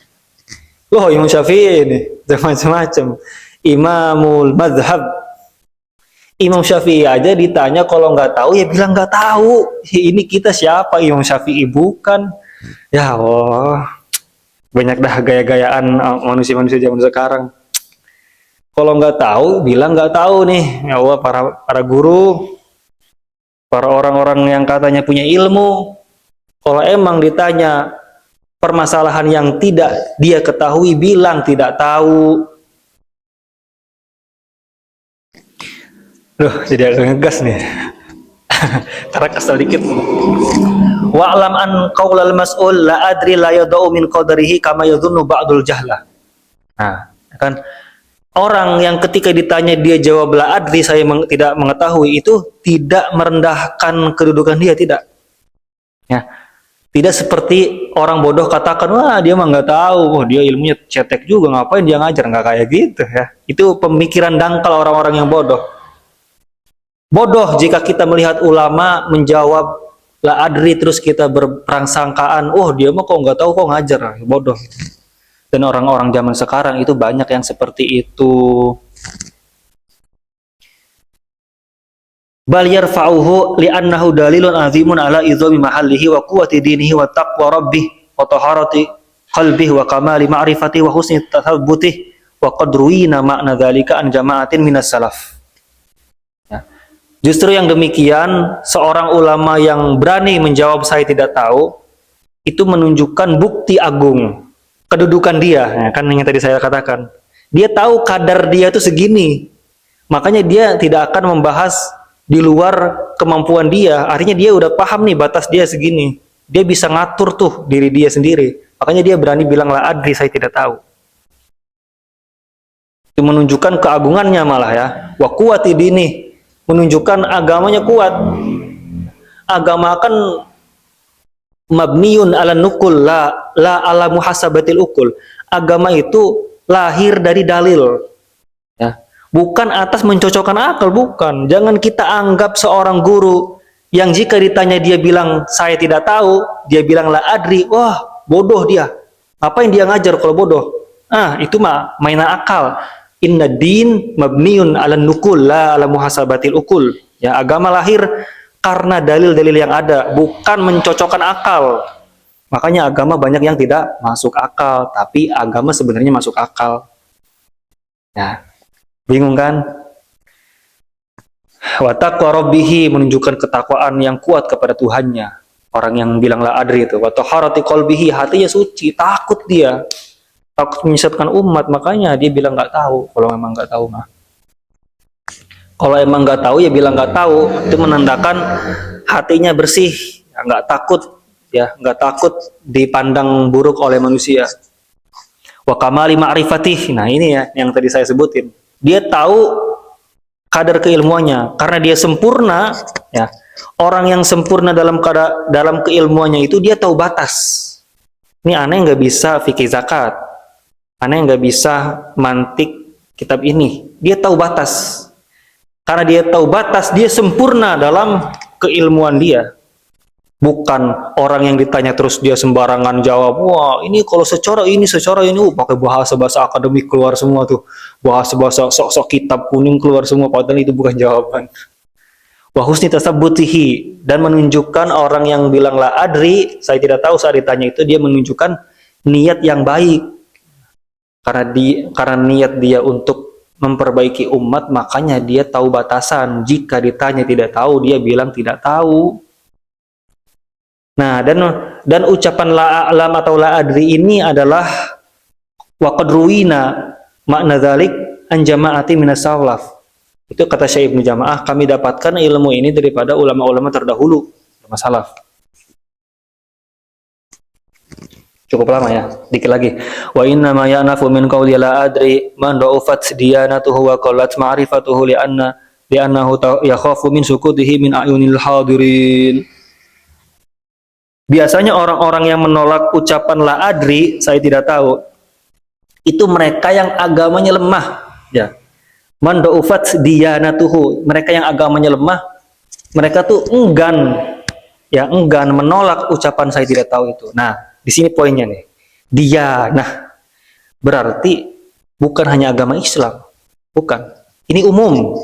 Loh, Imam Syafi'i ini macam-macam, imamul madhab. Imam Syafi'i aja ditanya kalau nggak tahu ya bilang nggak tahu. Ini kita siapa? Imam Syafi'i bukan. Ya Allah, banyak dah gaya-gayaan manusia-manusia zaman sekarang. Kalau nggak tahu, bilang nggak tahu nih. Ya Allah, para guru, para orang-orang yang katanya punya ilmu, kalau emang ditanya permasalahan yang tidak dia ketahui, bilang tidak tahu. Loh, jadi agak ngegas nih. Karena kesel dikit. Wa'lam an qaulal mas'ul la adri la yadau min qadarihi kama yadhunnu ba'dul jahla. Nah, kan orang yang ketika ditanya dia jawab la adri, saya tidak mengetahui, itu tidak merendahkan kedudukan dia, tidak. Ya. Tidak seperti orang bodoh katakan, wah dia mah nggak tahu, oh dia ilmunya cetek juga, ngapain dia ngajar, nggak kayak gitu ya. Itu pemikiran dangkal orang-orang yang bodoh. Bodoh jika kita melihat ulama menjawab la adri terus kita berprasangkaan, oh dia mah kok nggak tahu kok ngajar, bodoh. Dan orang-orang zaman sekarang itu banyak yang seperti itu. Bal yarfa'uhu li'annahu dalilun azimun ala izami mahallihi wa quwwati dinihi wa taqwa rabbih wa taharati qalbihi wa kamali ma'rifati wa husni tathabbutih wa qad ruwina ma'na dzalika an jama'atin minas salaf. Ya. Justru yang demikian, seorang ulama yang berani menjawab saya tidak tahu, itu menunjukkan bukti agung kedudukan dia, ya, kan yang tadi saya katakan. Dia tahu kadar dia itu segini, makanya dia tidak akan membahas di luar kemampuan dia. Artinya dia udah paham nih batas dia segini, dia bisa ngatur tuh diri dia sendiri, makanya dia berani bilang la adri, saya tidak tahu. Itu menunjukkan keagungannya malah ya. Wa quwwati dini, menunjukkan agamanya kuat. Agama kan mabniun ala nukul la ala muhasabatil ukul. Agama itu lahir dari dalil, ya. Bukan atas mencocokkan akal, bukan. Jangan kita anggap seorang guru yang jika ditanya dia bilang saya tidak tahu, dia bilang la adri, wah bodoh dia. Ngapain dia ngajar kalau bodoh? Itu mah mainan akal. Inna din mabniun ala nukul la ala muhasabatil ukul. Ya, agama lahir karena dalil-dalil yang ada, bukan mencocokkan akal. Makanya agama banyak yang tidak masuk akal, tapi agama sebenarnya masuk akal. Ya, bingung kan? Wa taqwa rabbihi, menunjukkan ketakwaan yang kuat kepada Tuhannya. Orang yang bilang la adri itu. Wa taharati qalbihi, hatinya suci, takut dia. Takut menyesatkan umat, makanya dia bilang nggak tahu. Kalau memang nggak tahu mah. Kalau emang nggak tahu ya bilang nggak tahu. Itu menandakan hatinya bersih, ya, nggak takut, ya nggak takut dipandang buruk oleh manusia. Wa kamali ma'rifatih. Nah ini ya yang tadi saya sebutin. Dia tahu kadar keilmuannya karena dia sempurna, ya. Orang yang sempurna dalam keilmuannya itu dia tahu batas. Ini aneh nggak bisa fikih zakat, aneh nggak bisa mantik kitab ini. Dia tahu batas. Karena dia tahu batas, dia sempurna dalam keilmuan dia. Bukan orang yang ditanya terus dia sembarangan jawab. Wah, ini kalau secara ini, pakai bahasa-bahasa akademik keluar semua tuh. Bahasa-bahasa sok-sok kitab kuning keluar semua, padahal itu bukan jawaban. Wa husni tasabbutihi, dan menunjukkan orang yang bilang la adri, saya tidak tahu saat ditanya itu, dia menunjukkan niat yang baik. Karena niat dia untuk memperbaiki umat, makanya dia tahu batasan. Jika ditanya tidak tahu, dia bilang tidak tahu. Nah, dan ucapan la a'lam atau la adri ini adalah wa qad ruwina makna dzalik an jama'ati minas salaf. Itu kata Syekh Ibnu Jamaah, kami dapatkan ilmu ini daripada ulama-ulama terdahulu, ulama salaf. Cukup lama ya, dikit lagi. Wa inna ma ya'nafu min qawli la adri man ra'ufat diyanatuhu wa qallat ma'rifatuhu li'annahu yakhafu min sukutihi min a'yunil hadirin. Biasanya orang-orang yang menolak ucapan la adri, saya tidak tahu, itu mereka yang agamanya lemah, ya. Man ra'ufat diyanatuhu, mereka yang agamanya lemah, mereka tuh enggan menolak ucapan saya tidak tahu itu. Nah, di sini poinnya nih. Nah, berarti bukan hanya agama Islam. Bukan. Ini umum.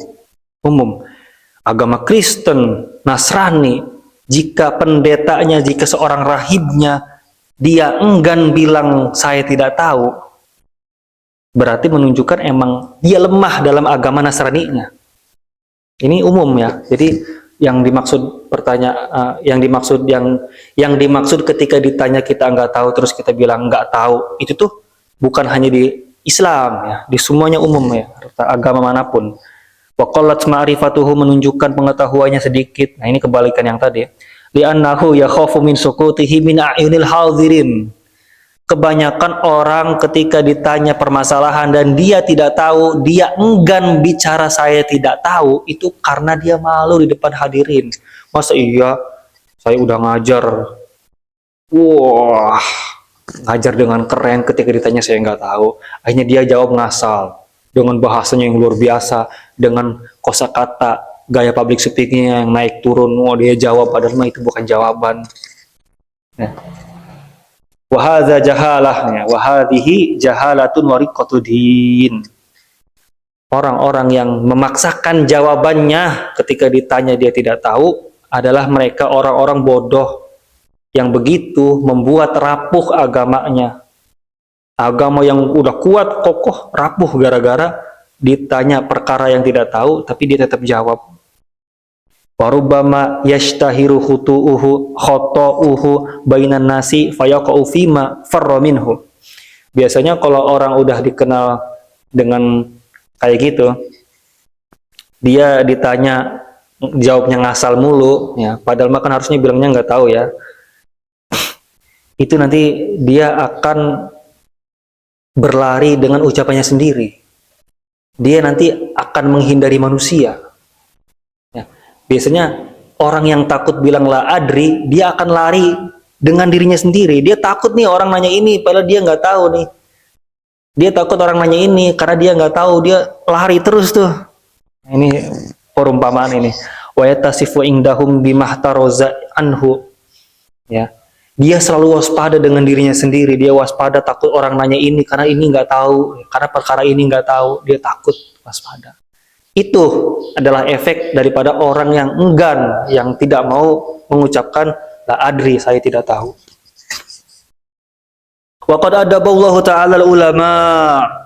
Agama Kristen, Nasrani, jika pendetanya, jika seorang rahibnya, dia enggan bilang saya tidak tahu, berarti menunjukkan emang dia lemah dalam agama Nasrani-nya. Ini umum ya. Jadi yang dimaksud yang dimaksud ketika ditanya kita nggak tahu terus kita bilang nggak tahu, itu tuh bukan hanya di Islam ya, di semuanya umum ya, agama manapun. Wa qallat ma'rifatuhu, menunjukkan pengetahuannya sedikit. Nah, ini kebalikan yang tadi. Li'annahu yakhafu min sukutihi min a'yunil hadirin. Kebanyakan orang ketika ditanya permasalahan dan dia tidak tahu, dia enggan bicara saya tidak tahu, itu karena dia malu di depan hadirin. Masa iya, saya udah ngajar, wah, ngajar dengan keren, ketika ditanya saya nggak tahu, akhirnya dia jawab ngasal, dengan bahasanya yang luar biasa, dengan kosakata, gaya public speaking yang naik turun, wah dia jawab, padahal mah itu bukan jawaban. Nah. Wahadha jahalahnya, wahadihi jahalatun wariqatudin. Orang-orang yang memaksakan jawabannya ketika ditanya dia tidak tahu adalah mereka orang-orang bodoh yang begitu membuat rapuh agamanya. Agama yang udah kuat, kokoh, rapuh gara-gara ditanya perkara yang tidak tahu, tapi dia tetap jawab. Warubama yashtahiru khoto'uhu bainan nasi fayaqa'u fima farra minhu. Biasanya kalau orang udah dikenal dengan kayak gitu, dia ditanya jawabnya ngasal mulu ya, padahal makan harusnya bilangnya nggak tahu ya. Itu nanti dia akan berlari dengan ucapannya sendiri. dia nanti akan menghindari manusia. Ya. Biasanya orang yang takut bilang la adri, dia akan lari dengan dirinya sendiri. Dia takut nih orang nanya ini, padahal dia nggak tahu nih. Dia takut orang nanya ini karena dia nggak tahu, dia lari terus tuh. Ini perumpamaan ini. Wa yatasifu indahum bimahtaroza anhu. Ya. Dia selalu waspada dengan dirinya sendiri. Dia waspada takut orang nanya ini karena ini nggak tahu, karena perkara ini nggak tahu, dia takut, waspada. Itu adalah efek daripada orang yang enggan, yang tidak mau mengucapkan la adri, saya tidak tahu. Wa qad adaballahu ta'ala al-ulama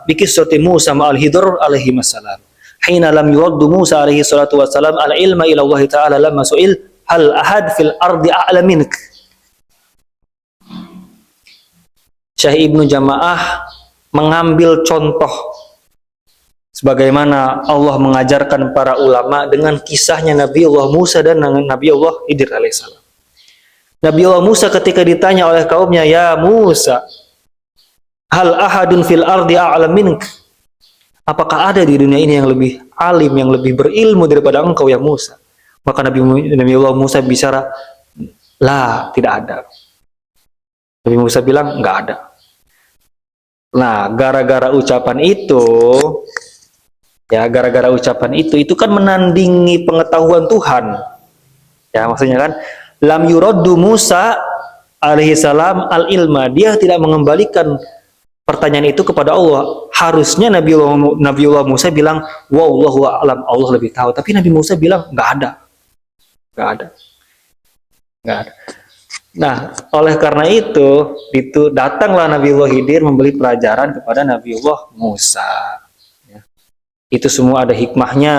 bi qissati Musa ma'al Hidr alaihi wassalam. Hina lam yuraddu Musa alaihi salatu wassalam al-ilma ila Allah ta'ala lamma su'il hal ahad fil ardi a'la mink. Syekh Ibnu Jamaah mengambil contoh sebagaimana Allah mengajarkan para ulama dengan kisahnya Nabi Allah Musa dan Nabi Allah Hidr alaihissalam. Nabi Allah Musa ketika ditanya oleh kaumnya, ya Musa, hal ahadun fil ardi a'lam mink? Apakah ada di dunia ini yang lebih alim, yang lebih berilmu daripada engkau ya Musa? Maka Nabi Allah Musa bicara, lah, tidak ada. Nabi Musa bilang, enggak ada. Nah, gara-gara ucapan itu, itu kan menandingi pengetahuan Tuhan. Ya, maksudnya kan, lam yuraddu Musa alaihi salam al-ilma. Dia tidak mengembalikan pertanyaan itu kepada Allah. Harusnya Nabiullah Musa bilang, wallahu a'lam, Allah lebih tahu. Tapi Nabi Musa bilang, enggak ada. Enggak ada. Enggak ada. Nah, oleh karena itu datanglah Nabiullah Hidr memberi pelajaran kepada Nabiullah Musa. Ya. Itu semua ada hikmahnya.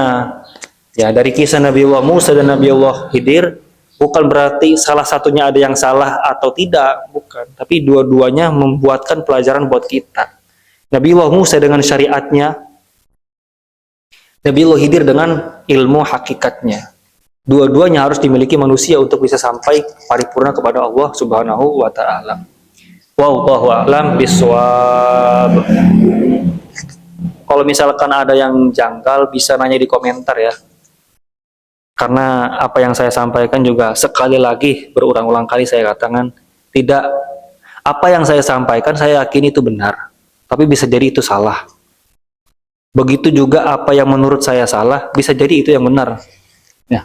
Ya, dari kisah Nabiullah Musa dan Nabiullah Hidr bukan berarti salah satunya ada yang salah atau tidak, bukan. Tapi dua-duanya membuatkan pelajaran buat kita. Nabiullah Musa dengan syariatnya, Nabiullah Hidr dengan ilmu hakikatnya. Dua-duanya harus dimiliki manusia untuk bisa sampai paripurna kepada Allah Subhanahu wa ta'ala. Wallahu a'lam bishawab. Kalau misalkan ada yang janggal bisa nanya di komentar ya. Karena apa yang saya sampaikan juga sekali lagi berulang-ulang kali saya katakan, tidak, apa yang saya sampaikan saya yakin itu benar, tapi bisa jadi itu salah. Begitu juga apa yang menurut saya salah bisa jadi itu yang benar. Ya.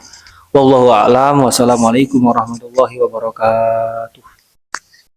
Wallahu a'lam. Wassalamualaikum warahmatullahi wabarakatuh.